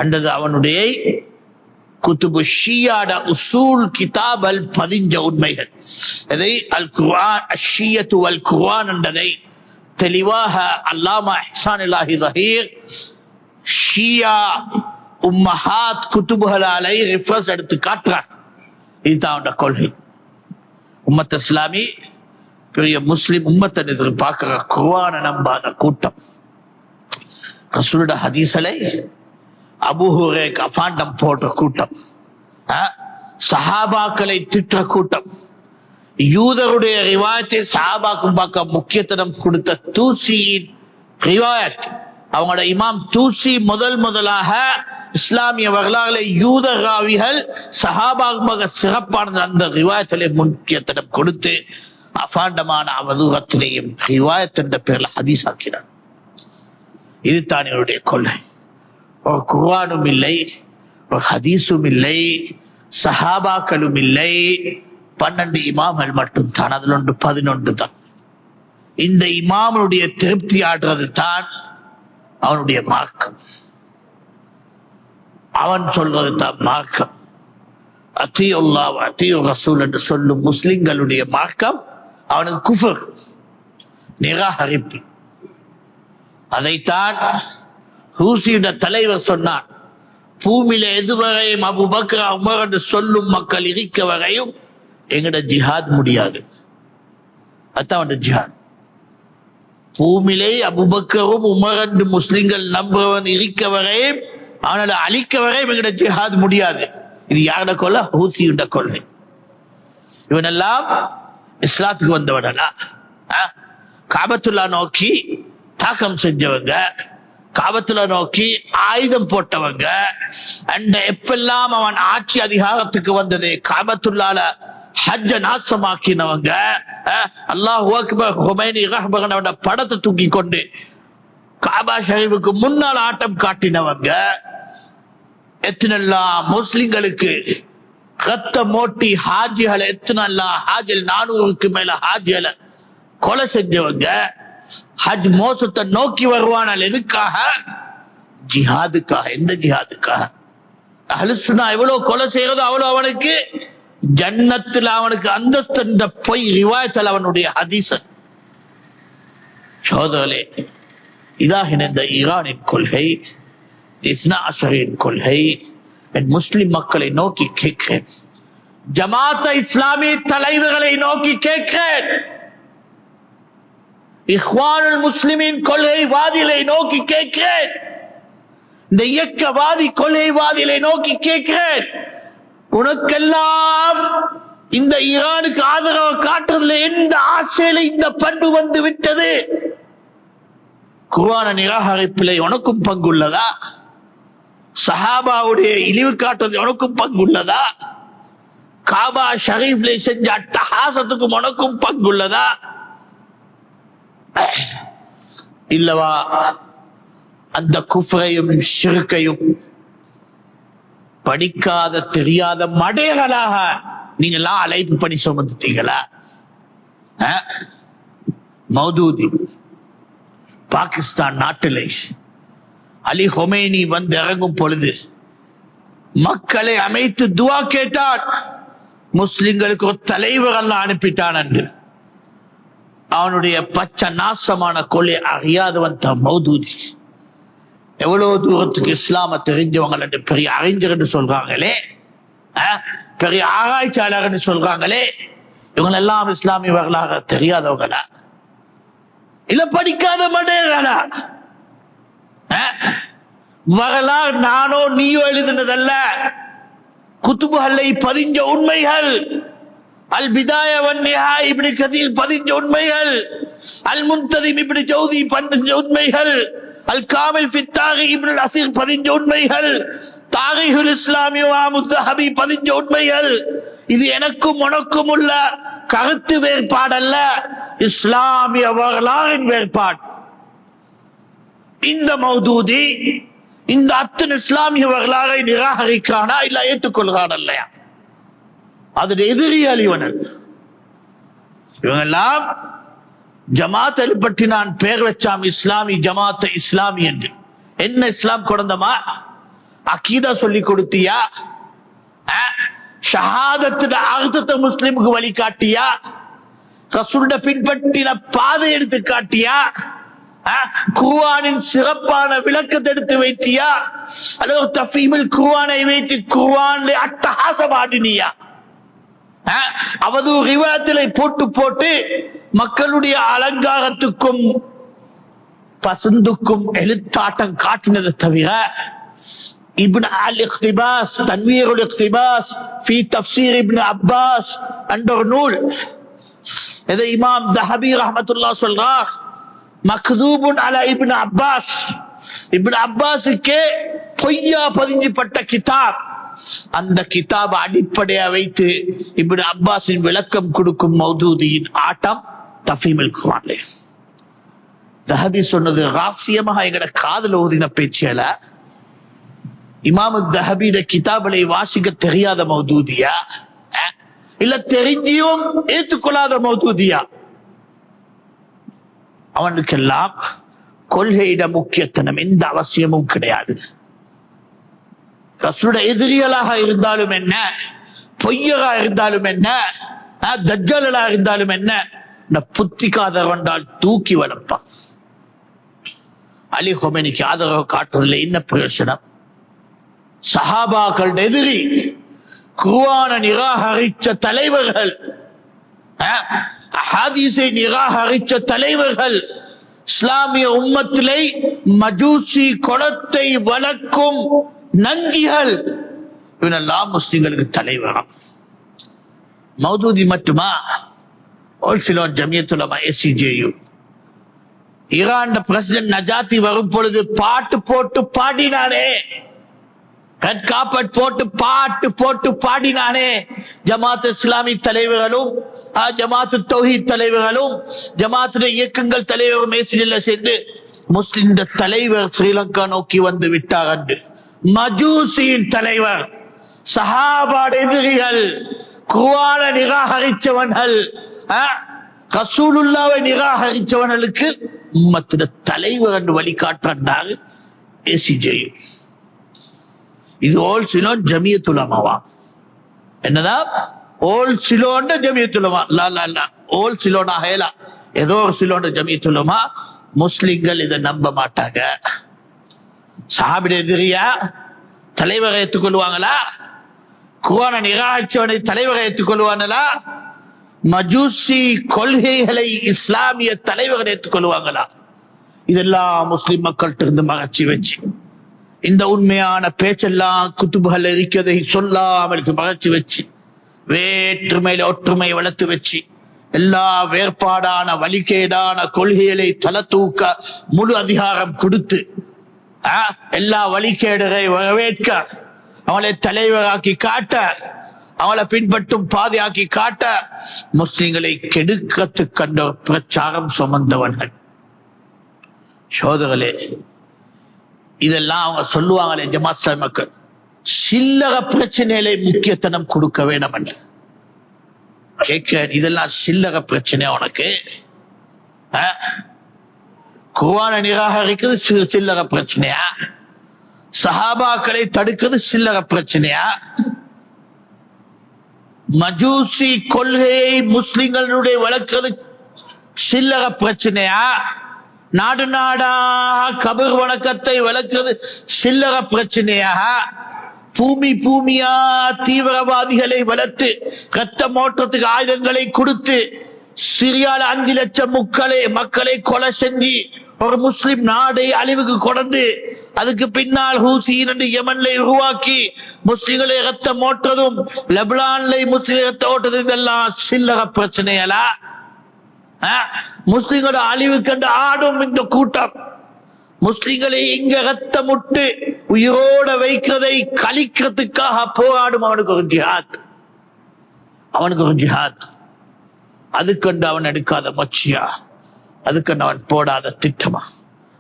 அண்டது அவனுடைய குத்துபு ஷியாட உசூல் கிதாபல் பதிஞ்ச உண்மைகள். இதை அல் குர்ஆன் அஷ்ஷியத்து வல் குர்ஆன் என்றதை தெளிவாக அல்லாமா இஹ்சான் இலாஹி ஸஹீர் ஷியா உம்மஹாத் குத்துபுகளாலை ரெஃபரன்ஸ் எடுத்து காட்டுறார். இதுதான் அவனோட கொள்கை. உம்மத் இஸ்லாமி பெரிய முஸ்லிம் உம்மத்தை எதிர்பார்க்கிற குர்ஆனை நம்பாத கூட்டம். ரசூலுட ஹதீஸலை அபூ ஹுரைரா அஃபாண்டம் போடுற கூட்டம், சஹாபாக்களை திட்டுற கூட்டம், யூதருடைய ரிவாயத்தை சஹாபாக்கும் பார்க்க முக்கியத்துவம் கொடுத்த தூசியின் ரிவாயத். அவங்களோட இமாம் தூசி முதலாக இஸ்லாமிய வரலாறுல யூத ராவிகள் சஹாபாக சிறப்பான அந்த ரிவாயத்திலே முக்கியத்துவம் கொடுத்து அபாண்டமான அவதூறத்திலேயும் ரிவாயத் என்ற பேர்ல ஹதீஸ் ஆக்கிறார். இதுதான் என்னுடைய கொள்கை. ஒரு குர்ஆனும் இல்லை, ஒரு ஹதீஸும் இல்லை, சஹாபாக்களும் இல்லை, 12 இமாம்கள் மட்டும் தான். அதுல 11 தான். இந்த இமாமுடைய திருப்தி ஆடுறது தான் அவனுடைய மார்க்கம். அவன் சொல்றது தான் மார்க்கம். அத்தியுல்லாஹ் அத்தியு ரசூல் என்று சொல்லும் முஸ்லிம்களுடைய மார்க்கம் அவனுக்கு குஃபர், நிராகரிப்பு. அதைத்தான் ஹூசியுடைய தலைவர் சொன்னான், பூமியில எதுவரையும் அபூபக்கர் உமர் என்று சொல்லும் மக்கள் இருக்க வரையும் எங்கட ஜிஹாத் முடியாது. அதான் ஜிஹாத். பூமியிலே அபூபக்கரும் உமர் என்று முஸ்லிம்கள் நம்புறவன் இருக்க வரையும், ஆனால் அழிக்க வரையும் எங்கட ஜிஹாத் முடியாது. இது யாரோட கொள்கை? ஹூத்தியுண்ட கொள்கை. இவனெல்லாம் இஸ்லாத்துக்கு வந்தவனா? காபத்துல்லா நோக்கி தாக்கம் செஞ்சவங்க, காபத்துல்லா நோக்கி ஆயுதம் போட்டவங்க, அண்ட் எப்பெல்லாம் அவன் ஆட்சி அதிகாரத்துக்கு வந்தது காபத்துல்லால ஹஜ்ஜ நாசமாக்கினவங்க, அல்லாஹு அக்பர் ஹுமைனி ரஹ்பகனோட படத்தை தூக்கி கொண்டு காபா ஷரீஃபுக்கு முன்னால் ஆட்டம் காட்டினவங்க, எத்தனெல்லாம் முஸ்லிம்களுக்கு ரத்த மோட்டி ஹாஜிகளை, எத்தனெல்லாம் ஹாஜில் 400க்கு மேல ஹாஜிகளை கொலை செஞ்சவங்க, ஹஜ் மோசத்தை நோக்கி வருவானால் எதுக்காக? ஜிஹாதுக்காக. எந்த ஜிஹாதுக்காக? அஹ்லுஸ் சுன்னா எவ்வளவு கொலை செய்யறதோ அவ்வளவு அவனுக்கு ஜன்னத்தில் அவனுக்கு அந்தஸ்து என்ற பொய் ரிவாயத்தில் அவனுடைய ஹதீஸ். சோதரே, இதாக இந்த ஈரானின் கொள்கை, இஸ்னா அஷரின் கொள்கை. என் முஸ்லிம் மக்களை நோக்கி கேட்கிறேன், ஜமாத் இஸ்லாமி தலைவர்களை நோக்கி கேட்கிறேன், இஹ்வானுல் முஸ்லிமின் கொள்கைவாதிகளை நோக்கி கேட்கிறேன், இந்த இயக்கவாதி கொள்கைவாதிகளை நோக்கி கேட்கிறேன், உனக்கெல்லாம் இந்த ஈரானுக்கு ஆதரவு காட்டுறதுல எந்த ஆசையில இந்த பண்பு வந்து விட்டது? குர்ஆன நிராகரிப்பிலே உனக்கும் பங்குள்ளதா? சஹாபாவுடைய இழிவு காட்டுறது உனக்கும் பங்குள்ளதா? காபா ஷரீஃப்ல செஞ்ச அட்டஹாசத்துக்கும் உனக்கும் பங்குள்ளதா? இல்லவா? அந்த குஃப்ரையும் ஷிர்கையும் படிக்காத தெரியாத மடைகளாக நீங்க எல்லாம் அழைப்பு பண்ணி சுமந்துட்டீங்களா? மௌதூதி பாகிஸ்தான் நாட்டிலே அலி ஹொமேனி வந்து இறங்கும் பொழுது மக்களை அமைத்து துவா கேட்டான், முஸ்லிம்களுக்கு ஒரு தலைவர் எல்லாம் அனுப்பிட்டான் என்று. அவனுடைய பச்சை நாசமான கொலை அறியாதவன் தான் மௌதூதி. எவ்வளவு தூரத்துக்கு இஸ்லாம தெரிஞ்சவங்க என்று பெரிய அறிஞர் என்று சொல்றாங்களே, பெரிய ஆராய்ச்சியாளர் என்று சொல்றாங்களே, இவங்க எல்லாம் இஸ்லாமிய வரலாறு தெரியாதவங்களா? இல்ல படிக்காத மடையர்களா? வரலாறு நானோ நீயோ எழுதுனதல்ல, குத்துபுகளை பதிஞ்ச உண்மைகள், அல் பிதாய வன் நிஹாயா இப்னு கதீர் பதிஞ்ச உண்மைகள், அல் முன்ததிம் இப்னு ஜௌதி பதிஞ்ச உண்மைகள், அல் காமில் ஃபி தாரிக் இப்னு அல் அசீர் பதிஞ்ச உண்மைகள், தாரிகுல் இஸ்லாமி வ முஸ்தஹபி பதிஞ்ச உண்மைகள். இது எனக்கும் உனக்கும் உள்ள கருத்து வேறுபாடல்ல, இஸ்லாமிய வரலாறின் வேறுபாடு. இந்த மௌதூதி இந்த அத்தனை இஸ்லாமிய வரலாறை நிராகரிக்கிறானா இல்ல ஏற்றுக்கொள்கிறான் இல்லையா? அதோட எதிரியால் இவன். இவங்கெல்லாம் ஜமாத் பற்றி நான் பெயர் வச்சாம் இஸ்லாமி ஜமாத் இஸ்லாமி என்று. என்ன இஸ்லாம் கொடுந்தமா? அகீதா சொல்லி கொடுத்தியா? ஷஹாதத்து அர்த்தத்தை முஸ்லிமுக்கு வழிகாட்டியா? ரசூலுட பின்பற்றின பாதை எடுத்து காட்டியா? குர்ஆனின் சிறப்பான விளக்கத்தை எடுத்து வைத்தியா? அல்லது தஃபீமுல் குர்ஆனை வைத்து குர்ஆனிலே அட்டஹாசமாடினியா? அவதூறு ரிவாயத்திலே போட்டு போட்டு மக்களுடைய அலங்காரத்துக்கும் பசந்துக்கும் எழுத்தாட்டம் காட்டினதை தவிர இப்னு அல் இக்திபாஸ் தன்வீருல் இக்திபாஸ் ஃபீ தஃப்சீர் இப்னு அப்பாஸ் என்ற ஒரு நூல், இதை இமாம் ஸஹபி ரஹ்மத்துல்லாஹ் சொல்றார், மக்தூபுன் அலா இப்னு அப்பாஸ், இப்னு அப்பாஸுக்கே பொய்யா பதிஞ்சப்பட்ட கிதாப். அந்த கிதாப் அடிப்படையா வைத்து இப்னு அப்பாஸின் விளக்கம் கொடுக்கும் மௌதூதியின் ஆட்டம் தஃபீமுல் குர்ஆன்ல. ஸஹபி சொன்னது ரகசியமாக எங்கட காதுல ஓதின பேச்சல. இமாம் ஸஹபியோட கிதாபை வாசிக்க தெரியாத மௌதூதியா இல்ல தெரிஞ்சியும் ஏற்றுக்கொள்ளாத மௌதூதியா? அவனுக்கெல்லாம் கொள்கையிட முக்கியத்துவம் எந்த அவசியமும் கிடையாது. ரசூலுடைய எதிரிகளாக இருந்தாலும் என்ன, பொய்யரா இருந்தாலும் என்ன, தஜ்ஜாலா இருந்தாலும் என்ன, புத்திக்காதர் வந்தால் தூக்கி வளர்ப்பான். அலி ஹொமேனிக்கு ஆதரவு காட்டுவதில் என்ன பிரயோசனம்? சஹாபாக்கள் எதிரி, குர்ஆனை நிராகரித்த தலைவர்கள், ஹதீஸை நிராகரித்த தலைவர்கள் இஸ்லாமிய உம்மத்திலே மஜூசி குலத்தை வளர்க்கும் நஞ்சிகள் இவனெல்லாம் முஸ்லிம்களுக்கு தலைவராம். மௌதூதி மட்டுமா, ஓல்சிலோன் ஜமியத்துல் உலமா ACJU ஈரான் பிரசிடென்ட் நஜாத்தி வரும் பொழுது பாட்டு போட்டு பாடினானே, ரெட் கார்பெட் போட்டு பாட்டு போட்டு பாடினானே. ஜமாத் இஸ்லாமி தலைவர்களும் ஜமாத்து தௌஹீத் தலைவர்களும் ஜமாத்துடைய இயக்கங்கள் தலைவரும் மேசில சேர்ந்து முஸ்லிம் தலைவர் ஸ்ரீலங்கா நோக்கி வந்து விட்டார் என்று. மஜூசியின் தலைவர், சஹாபாட எதிரிகள், குர்ஆனை நிராகரிச்சவர்கள், ரசூலுல்லாஹ்வை நிராகரிச்சவர்களுக்கு உம்மத்திட தலைவர் என்று வழிகாட்டுறாங்க ACJU. இது ஓல் சிலோன் ஜமியத்துல் உலமாவா? என்னதா ஓல் சிலோன் ஜமியத்துல் உலமா? ஓல் சிலோனா ஹேலா, ஏதோ ஒரு சிலோன் ஜமியத்துல் உலமா. முஸ்லிம்கள் இதை நம்ப மாட்டாங்க. சஹாபிட எதிரியா தலைவரை ஏற்றுக்கொள்வாங்களா? குர்ஆனை நிராகரிச்சவனை தலைவரை ஏற்றுக்கொள்வாங்களா? மஜூசி கொள்கைகளை இஸ்லாமிய தலைவர்கள் ஏற்றுக்கொள்வாங்களா? இதெல்லாம் முஸ்லிம் மக்கள்கிட்ட இருந்து மறைச்சி வச்சு, இந்த உண்மையான பேச்செல்லாம் குத்துபுகள் இருக்கிறதை சொல்லாமலுக்கு மறைச்சி வச்சு, வேற்றுமையில ஒற்றுமை வளர்த்து வச்சு, எல்லா வேறுபாடான வழிகேடான கொள்கைகளை தலை தூக்க முழு அதிகாரம் கொடுத்து, எல்லா வழிகேடுகளை வரவேற்க, அவளை தலைவராக்கி காட்ட, அவளை பின்பற்றும் பாதையாக்கி காட்ட, முஸ்லிம்களை கெடுக்கத்து கண்ட பிரச்சாரம் சுமந்தவர்கள். சோதரர்களே, இதெல்லாம் அவங்க சொல்லுவாங்களே ஜமாத் மக்கள், சில்லற பிரச்சனைகளை முக்கியத்துவம் கொடுக்க வேண்டாம் என்று கேட்க. இதெல்லாம் சில்லற பிரச்சனை உனக்கு? குர்ஆனை நிராகரிக்கிறது சில்லற பிரச்சனையா? சஹாபாக்களை தடுக்கிறது சில்லற பிரச்சனையா? மஜூசி கொள்கையை முஸ்லிம்களுடைய வளர்க்கிறது சில்லற பிரச்சனையா? நாடு நாடா கபர் வணக்கத்தை வளர்க்கிறது சில்லற பிரச்சனையா? பூமி பூமியா தீவிரவாதிகளை வளர்த்து ரத்த மோட்டத்துக்கு ஆயுதங்களை கொடுத்து சிரியால 5 லட்சம் மக்களை கொலை செஞ்சு ஒரு முஸ்லிம் நாடை அழிவுக்கு கொண்டு, அதுக்கு பின்னால் ஹூசியின் என்று யமன்ல உருவாக்கி முஸ்லிம்களை ரத்த மோட்டதும் லெபனான்ல முஸ்லிம் ரத்த ஓட்டது, இதெல்லாம் சில்லற பிரச்சனைகளா? முஸ்லிம்களோட அழிவு கண்டு ஆடும் இந்த கூட்டம் முஸ்லிம்களை இங்க ரத்தமுட்டு உயிரோட வைக்கிறதை கழிக்கிறதுக்காக போராடும். அவனுக்கு ஒரு ஜிஹாத், அவனுக்கு ஒரு ஜிஹாத். அதுக்கண்டு அவன் எடுக்காத மச்சியா, அதுக்கண்டு அவன் போடாத திட்டமா?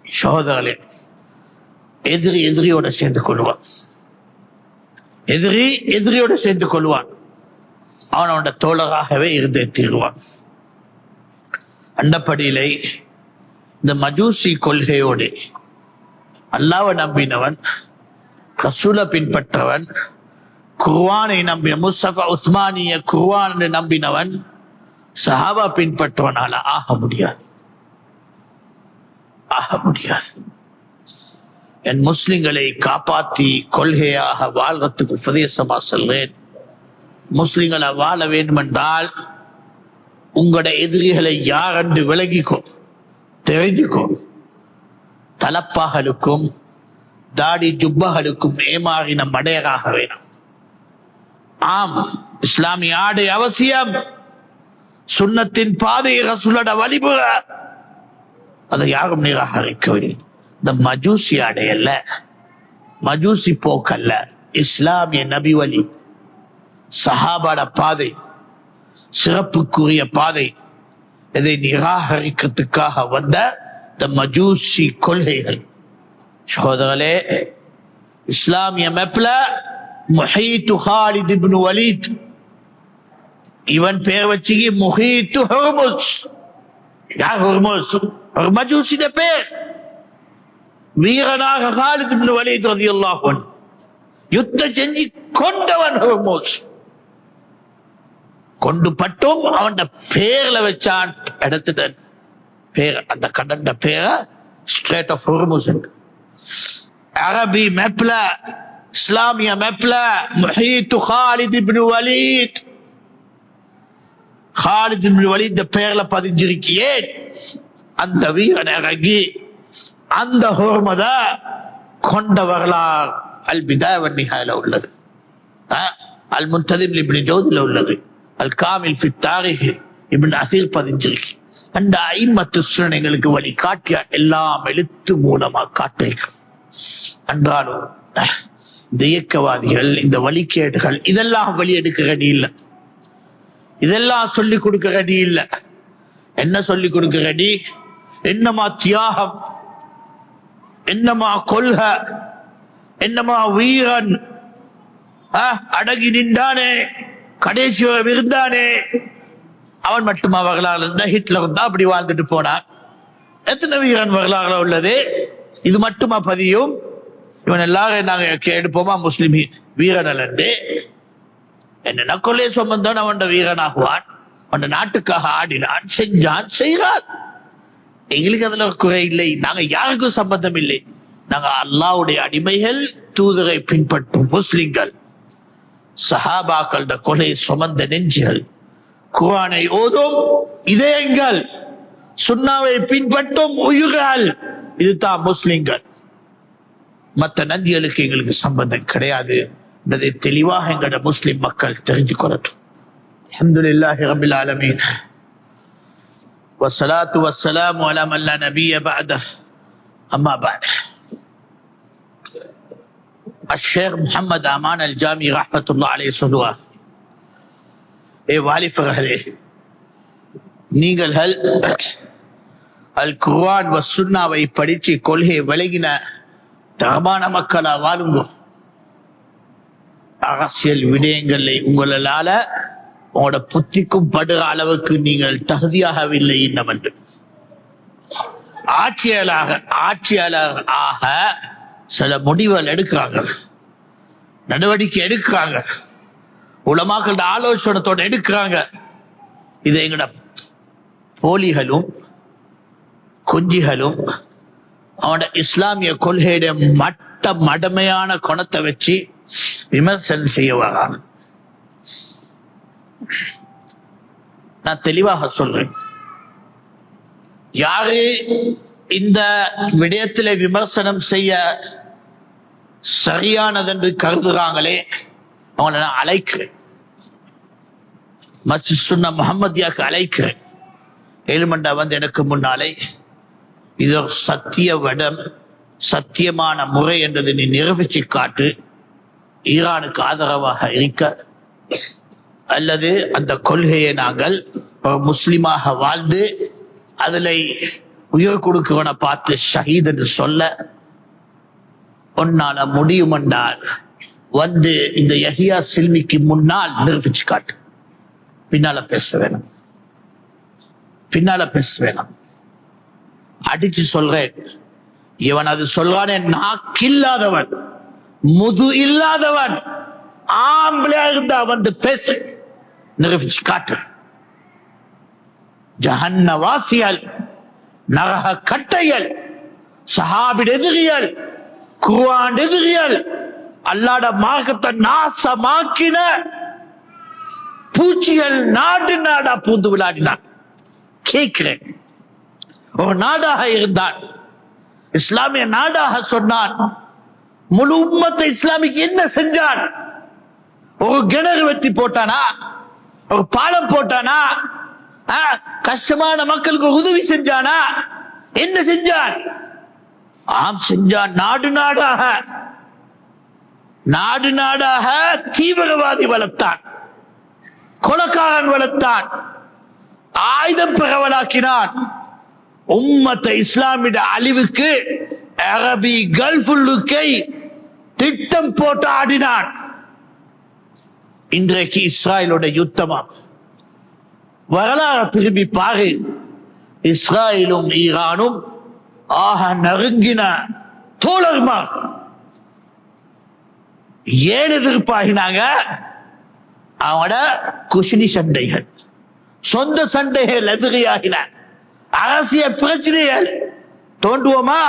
சகோதரர்களே, எதிரியோட சேர்ந்து கொள்வான், எதிரியோட சேர்ந்து கொள்வான். அவன் அவனோட தோழராகவே இருந்து தீருவான். அண்டப்படியிலே இந்த மஜூசி கொள்கையோடு அல்லாஹ்வை நம்பினவன், ரசூலை பின்பற்றவன், குர்ஆனை நம்பின முஸ்தபா உஸ்மானிய குர்ஆனை நம்பினவன், சஹாபா பின்பற்றவனால ஆக முடியாது. என் முஸ்லிம்களை காப்பாற்றி கொள்கையாக வாழ்றதுக்கு உபதேசமா சொல்றேன். முஸ்லிம்களை வாழ வேண்டும் என்றால் உங்களோட எதிரிகளை யார் என்று விலகிக்கோ, தெரிஞ்சுக்கோ. தலப்பாகளுக்கும் தாடி ஜுப்பகளுக்கும் ஏமாறின மடையராக வேணும். ஆம், இஸ்லாமிய ஆடை அவசியம், சுன்னத்தின் பாதை ரசூலோட வழிபுற, அதை யாரும் நிராகரிக்கவில்லை. இந்த மஜூசி ஆடை அல்ல, மஜூசி போக்கல்ல, இஸ்லாமிய நபி வழி, சஹாபாட பாதை, சிறப்புக்குரிய பாதை. இதை நிராகரிக்கிறதுக்காக வந்த இந்த மஜூசி கொள்கைகள். சகோதரர்களே, இஸ்லாமிய மேப்ல முஹீத்து ஹாலித் இப்னு வலீத், இவன் பேர் வச்சு முஹீத்து ஹுர்முஸ். யார் ஹுர்முஸ்? ஒரு மஜூசிட பேர். வீரனாக ஹாலித் இப்னு வலீத் ரலியல்லாஹு அன்ஹு யுத்தம் செஞ்சு கொண்டவன் ஹுர்முஸ். கொண்டு பட்டும் அவன் பேர்ல வச்சான் இடத்துல பேர், அந்த கடந்த பேரை ஸ்ட்ரேட் ஆஃப் ஹுர்முஸ். அரபி மேப்ல, இஸ்லாமிய மேப்ல முஹீத்து Khalid ibn Walid. Khalid ibn Walid பெயர்ல பதிஞ்சிருக்கியே, அந்த வீரன் இறங்கி அந்த ஹுர்மத கொண்ட வரலாறு அல் பிதாயா வன் நிஹாயா உள்ளது, அல் முன்தலிம் இப்னு ஜௌதில உள்ளது, அல் காமில் ஃபி தாரிஹ் இப்னு அசீர் பதிஞ்சிருக்கு. அந்த ஐம்மத்து சுனன்களுக்கு வழி காட்டிய எல்லாம் எழுத்து மூலமா காட்டிருக்கு. என்றாலும் இந்த இயக்கவாதிகள், இந்த வழிகேடுகள் இதெல்லாம் வெளியெடுக்க ரெடி இல்லை, இதெல்லாம் சொல்லிக் கொடுக்க ரெடி இல்லை. என்ன சொல்லிக் கொடுக்க ரெடி? என்னமா தியாகம், என்னமா கொள்கை, என்னமா வீரன், அடங்கி நின்றானே, கடைசி இருந்தானே, அவன் மட்டுமா வரலாறு இருந்தா? ஹிட்லர் இருந்தா அப்படி வாழ்ந்துட்டு போனான். எத்தனை வீரன் வரலாறு உள்ளது? இது மட்டுமா பதியும்? இவன் எல்லாரும் நாங்க எடுப்போமா முஸ்லிம் வீரன் அல்லது என்ன கொள்ளை சம்பந்தம்? அவன் வீரனாகுவான், அவன் நாட்டுக்காக ஆடினான், செஞ்சான், செய்கிறான். எங்களுக்கு அதுல குறை இல்லை, நாங்க யாருக்கும் சம்பந்தம் இல்லை. நாங்க அல்லாஹ்வுடைய அடிமைகள், தூதரை பின்பற்றும் முஸ்லிம்கள், சஹாபாக்களோட கொலை சுமந்த நெஞ்சுகள், குர்ஆனை ஓதும் இதயங்கள், சுன்னாவை பின்பற்றும் உயிர்கள், இதுதான் முஸ்லிம்கள். மற்ற நந்திகளுக்கு எங்களுக்கு சம்பந்தம் கிடையாது என்பதை தெளிவாக எங்களோட முஸ்லிம் மக்கள் தெரிஞ்சு கொள்ளட்டும். அல்ஹம்துலில்லாஹி ரப்பில் ஆலமீன், வஸ்ஸலாத்து வஸ்ஸலாமு அலா மன் லா நபிய்ய பஅதஹ், அம்மா பஅத். الشيخ محمد அமான் அல் ஜாமி ரஹ்மத்துல்லாஹி அலைஹி சொல்லுவார், வாலிபர்களே, நீங்கள் அல் குர்ஆன் வ சுன்னாவை படிச்சு கொள்கை விளங்கின தரமான மக்களா வாழுங்க. அரசியல் விடயங்களை உங்களால உங்களோட புத்திக்கும் படுற அளவுக்கு நீங்கள் தகுதியாகவில்லை என்னவென்று. ஆட்சியாளர் ஆக சில முடிவுகள் எடுக்கிறாங்க, நடவடிக்கை எடுக்கிறாங்க, உலமாக்களோட ஆலோசனத்தோட எடுக்கிறாங்க. இதை எங்கட போலிகளும் குஞ்சிகளும் அவனோட இஸ்லாமிய கொள்கையுடைய மடமையான குணத்தை வச்சு விமர்சனம் செய்ய வராங்க. நான் தெளிவாக சொல்றேன், யாரு இந்த விடயத்திலே விமர்சனம் செய்ய சரியானது என்று கருதுறாங்களே அவங்களை நான் அழைக்கிறேன், மஸ்ஜித் சுன்னா முஹம்மதியாக்கு அழைக்கிறேன். ஏழுமண்டா வந்து எனக்கு முன்னாலே இது ஒரு சத்திய வடம், சத்தியமான முறை என்றது நீ நிரூபிச்சு காட்டு. ஈரானுக்கு ஆதரவாக இருக்க அல்லது அந்த கொள்கையை நாங்கள் ஒரு முஸ்லிமாக வாழ்ந்து அதில் உயிர் கொடுக்கிறவனை பார்த்து ஷஹீத் என்று சொல்ல உன்னால முடியும் என்றால் வந்து இந்த யஹியா சில்மிக்கு முன்னால் நிரூபிச்சு காட்டு. பின்னால பேச வேணாம், பின்னால பேச வேணாம். அடிச்சு சொல்றேன், இவன் அது சொல்றானே, நாக்கில்லாதவன், முது இல்லாதவன், ஆம்பளையா இருந்தா வந்து பேசு, நிரூபிச்சு காட்டு. ஜஹன்னவாசியல், நரக கட்டையல், சஹாபிட எதிரிகள், குர்ஆன் எதிரிகள், அல்லாஹ்ட மார்க்கத்தை நாசமாக்கின பூச்சிகள் நாடு நாடா பூந்து விளையாடினான். கேட்கிறேன், ஒரு நாடாக இருந்தான், இஸ்லாமிய நாடாக சொன்னான், முழு உம்மத்தை இஸ்லாமிக்கு என்ன செஞ்சான்? ஒரு கிணறு வெட்டி போட்டானா? ஒரு பாலம் போட்டானா? கஷ்டமான மக்களுக்கு உதவி செஞ்சானா? என்ன செஞ்சான்? ஆம் செஞ்சான். நாடு நாடாக தீவிரவாதி வளர்த்தான், கொலைக்காரன் வளர்த்தான், ஆயுதம் பரவலாக்கினான். உம்மத்தை இஸ்லாமிய அழிவுக்கு அரபி கல்ஃபுல்லுக்கை திட்டம் போட்டு ஆடினான். இன்றைக்கு இஸ்ராயலோட யுத்தமா? வரலாறு திரும்பி பாரு. இஸ்ராயலும் ஈரானும் ஆக நெருங்கின தோழர்மார். ஏன் எதிர்ப்பாகினாங்க? அவனோட குஷினி சண்டைகள், சொந்த சண்டைகள் எதிரியாகின. அரசியல் பிரச்சனைகள் தோண்டுவோமா,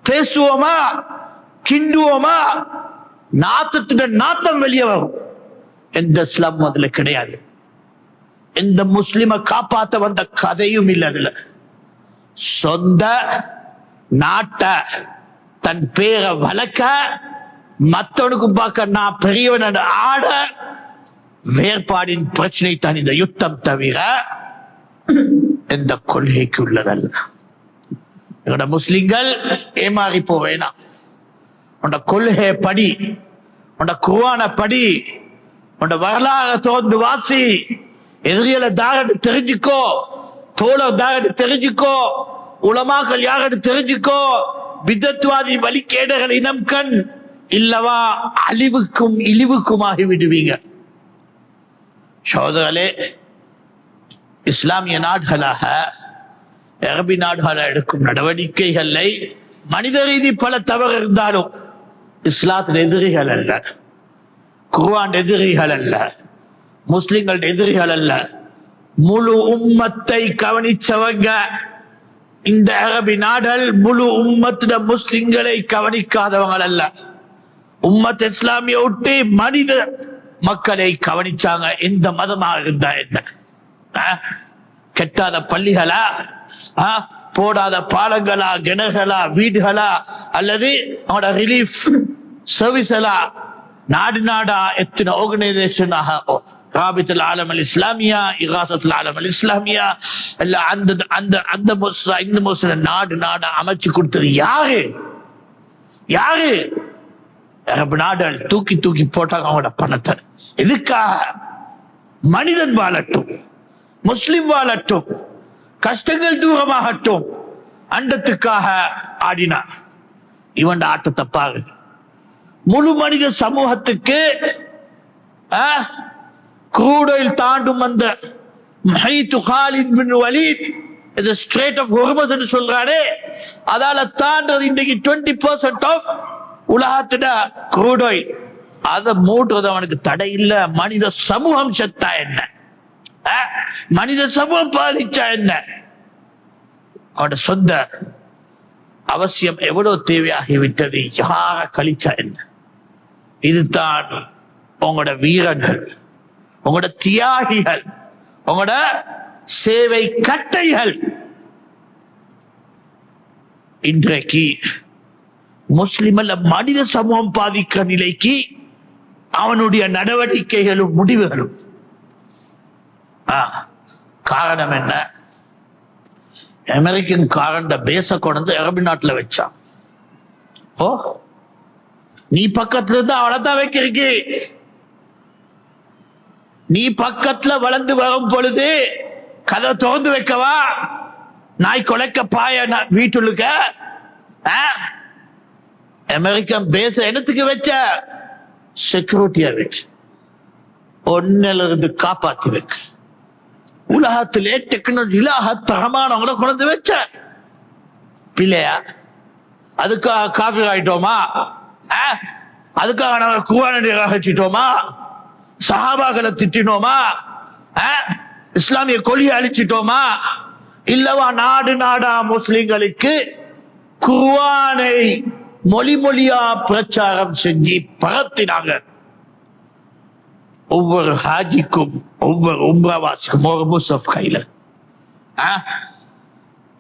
பேசுவோமா, கிண்டுவோமா, நாத்தத்துடன் நாத்தம் வெளியே வரும். எந்த ஸ்லம் அதுல கிடையாது. இந்த முஸ்லிம காப்பாத்த வந்த கதையும் இல்ல. அதுல சொந்த நாட்ட தன் பேரை வளர்க்க, மத்தவனுக்கு பார்க்க நான் பெரியவன் ஆட வேறுபாடின் பிரச்சனை தான் இந்த யுத்தம், தவிர எந்த கொள்கைக்கு உள்ளதல்ல. எங்களோட முஸ்லிம்கள் ஏமாறி போவேனா, உண்ட கொள்கை படி, உண்ட குர்ஆன படி, உண்ட வரலாறு தோந்து வாசி, எதிரிகளை தாகட்டு தெரிஞ்சுக்கோ, தோழர் தாகட்டு தெரிஞ்சுக்கோ, உலமாக்கள் யாகட்டு தெரிஞ்சுக்கோ, பிதத்வாதி வழிகேடுகள் இனம் கண் இல்லவா அழிவுக்கும் இழிவுக்குமாகி விடுவீங்க. சோதரே, இஸ்லாமிய நாடுகளாக அரபி நாடுகளாக எடுக்கும் நடவடிக்கைகளை மனித ரீதி பல தவறு இருந்தாலும் இஸ்லாத்தின் எதிரிகள் அல்ல, குர்ஆன் எதிரிகள் அல்ல, முஸ்லிம்கள் எதிரிகள் அல்ல. முழு உம்மத்தை கவனிச்சவங்க இந்த அரபி நாடுகள். முழு உம்மத்திட முஸ்லிம்களை கவனிக்காதவங்க அல்ல. உம்மத் இஸ்லாமிய விட்டு மனித மக்களை கவனிச்சாங்க. எந்த மதமாக இருந்தா என்ன, கெட்டாத பள்ளிகளா, போடாத பாலங்களா, கிணறுகளா, வீடுகளா, அல்லது அவனோட ரிலீஃப் சர்வீஸ்களா, நாடு நாடா எத்தனை ஆர்கனைசேஷனாக, ராபித்துல் ஆலம் அல் இஸ்லாமியா, இகாசத்துல் ஆலம் அல் இஸ்லாமியா, இல்ல அந்த முஸ்லா இந்த முஸ்லிம் நாடு நாடா அமைச்சு கொடுத்தது யாரு? யாரு? அரபு நாடுகள் தூக்கி தூக்கி போட்டாங்க அவங்களோட பணத்தை. எதுக்காக? மனிதன் வாழட்டும், முஸ்லிம் வாழட்டும், கஷ்டங்கள் தூரமாகட்டும், அண்டத்துக்காக ஆடினார். இவன் ஆட்டத்தை பாரு. முழு மனித சமூகத்துக்கு குரூடையில் தாண்டும் அந்த காலித் பின் வலீத், இது ஸ்ட்ரெய்ட் ஆஃப் ஹொர்மஸ் என்று சொல்றானே, அதால தாண்டது இன்றைக்கு 20% ஆஃப் உலகத்திட குரூடாயில். அதை மூட்டுறது அவனுக்கு தடை இல்ல. மனித சமூகம் செத்தா என்ன, மனித சமூகம் பாதிச்சா என்ன, அவனோட சொந்த அவசியம் எவ்வளவு தேவையாகிவிட்டது, யார கழிச்சா என்ன. இதுதான் உங்களோட வீரர்கள், உங்களோட தியாகிகள், உங்களோட சேவை கட்டைகள். இன்றைக்கு முஸ்லிம் அல்ல மனித சமூகம் பாதிக்கிற நிலைக்கு அவனுடைய நடவடிக்கைகளும் முடிவுகளும். காரணம் என்ன? அமெரிக்கன் காரண்ட பேச கொண்டு அரபி நாட்டுல வச்சான். ஓ, நீ பக்கத்துல இருந்து அவளைத்தான் வைக்கிறீங்க. நீ பக்கத்துல வளர்ந்து வரும் பொழுது கதை திறந்து வைக்கவா? நாய் கொலைக்க பாய வீட்டுள்ளுக்க அமெரிக்கன் பேச என்னத்துக்கு வச்ச? செக்யூரிட்டியா வச்சு ஒன்னில இருந்து காப்பாத்தி வைக்க. உலகத்திலே டெக்னாலஜியில தரமானவங்களை கொண்டு வச்ச பிள்ளையா? அதுக்காக காஃபி ஆயிட்டோமா? அதுக்காக நாங்க குர்ஆனை ரசிச்சிட்டோமா? சஹாபாக்களை திட்டினோமா? இஸ்லாமிய கொள்கையை அழிச்சிட்டோமா? இல்லவா நாடு நாடா முஸ்லிம்களுக்கு குர்ஆனை மொழி மொழியா பிரச்சாரம் செஞ்சு பரத்தினாங்க. ஒவ்வொரு ஹாஜிக்கும், ஒவ்வொரு உம்ராவாசிக்கும் ஒரு முஸ்ஹப் கையில.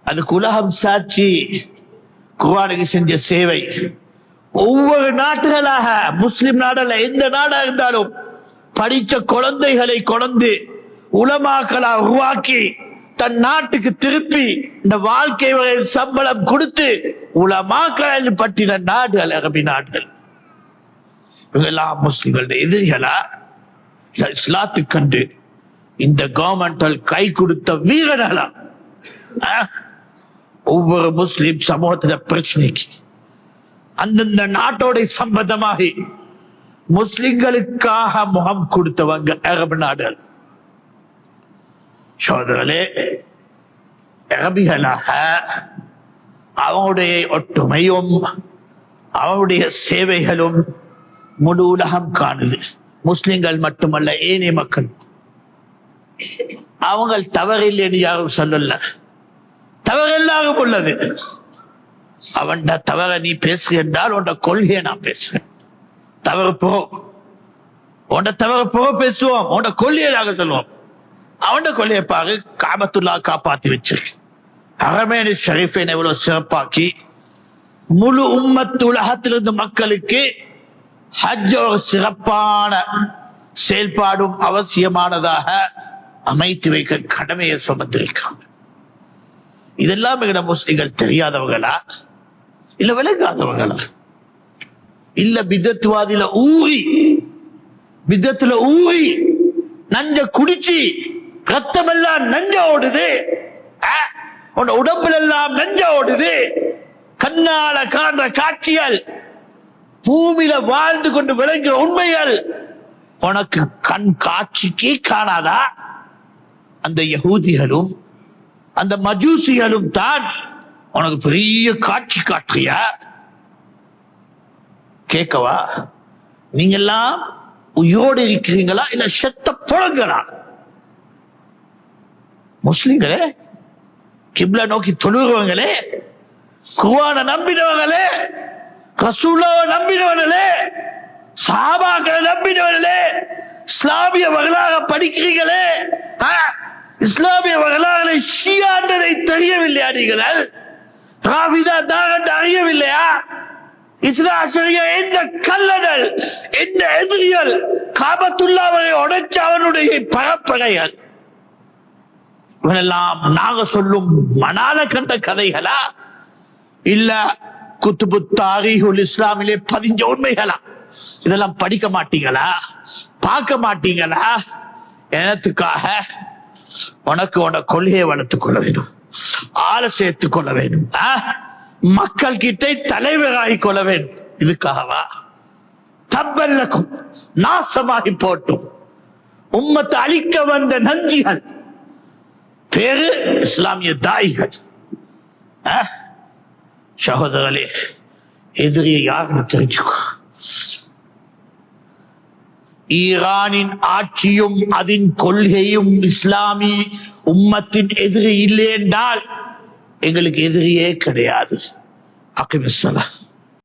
அதுக்கு உலகம் சாட்சி. குர்ஆனுக்கு செஞ்ச சேவை ஒவ்வொரு நாட்டுகளாக, முஸ்லிம் நாடுல எந்த நாடா இருந்தாலும் படித்த குழந்தைகளை கொண்டு உலமாக்களா உருவாக்கி தன் நாட்டுக்கு திருப்பி இந்த வாழ்க்கை சம்பளம் கொடுத்து உலமாக்கள் பற்றின நாடுகள் அரபி நாடுகள். இவங்கெல்லாம் முஸ்லிம்களுடைய எதிரிகளா? இஸ்லாத்துக்கு கண்டு இந்த கவர்மெண்டல் கை கொடுத்த வீரர்களா? ஒவ்வொரு முஸ்லிம் சமூகத்தின பிரச்சனைக்கு அந்தந்த நாட்டோட சம்பந்தமாக முஸ்லிம்களுக்காக முகம் கொடுத்தவங்க அரபு நாடுகள். சோதரே, அரபிகளாக அவனுடைய ஒற்றுமையும் அவனுடைய சேவைகளும் முழு உலகம் காணுது. முஸ்லிம்கள் மட்டுமல்ல, ஏனைய மக்கள். அவங்க தவறில்லை என்று யாரும் சொல்லல, தவறெல்லாம் உள்ளது. அவன் தவற நீ பேசுகின்றால் உன் கொள்கையை நான் பேசுறேன். தவறு போ, உன் தவறு போ பேசுவோம், உன் கொள்கையை நாங்க சொல்லுவோம். அவன் கொள்ளையை பாரு, காபத்துல்லா காப்பாத்தி வச்சிருக்கு. ஹரமேனி ஷரீஃபை எவ்வளவு சிறப்பாக்கி முழு உம்மத்து உலகத்திலிருந்து மக்களுக்கு ஹஜ் ஒரு சிறப்பான செயல்பாடும் அவசியமானதாக அமைத்து வைக்க கடமையை சுமந்திருக்காங்க. இதெல்லாம் எங்கட முஸ்லிம்கள் தெரியாதவங்களா இல்ல விளங்காதவங்களா இல்ல பிதத்துவாதில ஊறி நஞ்ச குடிச்சு ரத்தம் எல்லாம் நஞ்ச ஓடுது, உடம்புல எல்லாம் நஞ்ச ஓடுது, கண்ணால காண்ற காட்சிகள், பூமியில வாழ்ந்து கொண்டு விளங்குற உண்மைகள் உனக்கு கண் காட்சிக்கே காணாதா? அந்த யகூதிகளும் அந்த மஜூசிகளும் தான் உனக்கு பெரிய காட்சி காட்டுறியா? கேட்கவா? நீங்க எல்லாம் உயிரோடு இருக்கிறீங்களா இல்ல செத்த புலங்களா? முஸ்லிம்களே, கிப்லா நோக்கி தொழுகிறவங்களே, குர்ஆனை நம்பினவங்களே, ரசூலுல்லாஹை நம்பினவர்களே, சஹாபாக்களை நம்பினவர்களே, இஸ்லாமிய வரலாறு படிக்கிறீங்களே, இஸ்லாமிய வரலாறுகளை ஷியான்றதை தெரியவில்லையா? நீங்கள் ராஃபிதா தான் அறியவில்லையா? இஸ்லாமிய என்ன கல்லடல், என்ன எதிரிகள், காபத்துல்லாவை உடைச்ச அவனுடைய பரப்பகைகள், இவனெல்லாம் நாங்க சொல்லும் மணால கண்ட கதைகளா இல்ல குத்துபு தாரீஹுல் இஸ்லாமிலே பதிஞ்ச உண்மைகளா? இதெல்லாம் படிக்க மாட்டீங்களா? பார்க்க மாட்டீங்களா? எனத்துக்காக உனக்கு உனக்கு கொள்கையை வளர்த்துக் கொள்ள வேண்டும், ஆளை சேர்த்துக் கொள்ள வேண்டும், மக்கள் கிட்ட தலைவராகி கொள்ள வேண்டும். இதுக்காகவா? தப்பல்லக்கும், நாசமாகி போட்டும், உம்மத்தை அழிக்க வந்த நஞ்சிகள் பேரு இஸ்லாமிய தாய்கள். சகோதரர்களே, எதிரியை யாருன்னு தெரிஞ்சுக்கோ. ஈரானின் ஆட்சியும் அதன் கொள்கையும் இஸ்லாமி உம்மத்தின் எதிரி இல்லை என்றால் எங்களுக்கு எதிரியே கிடையாது. அக்கிமிஸ்ஸலாம்.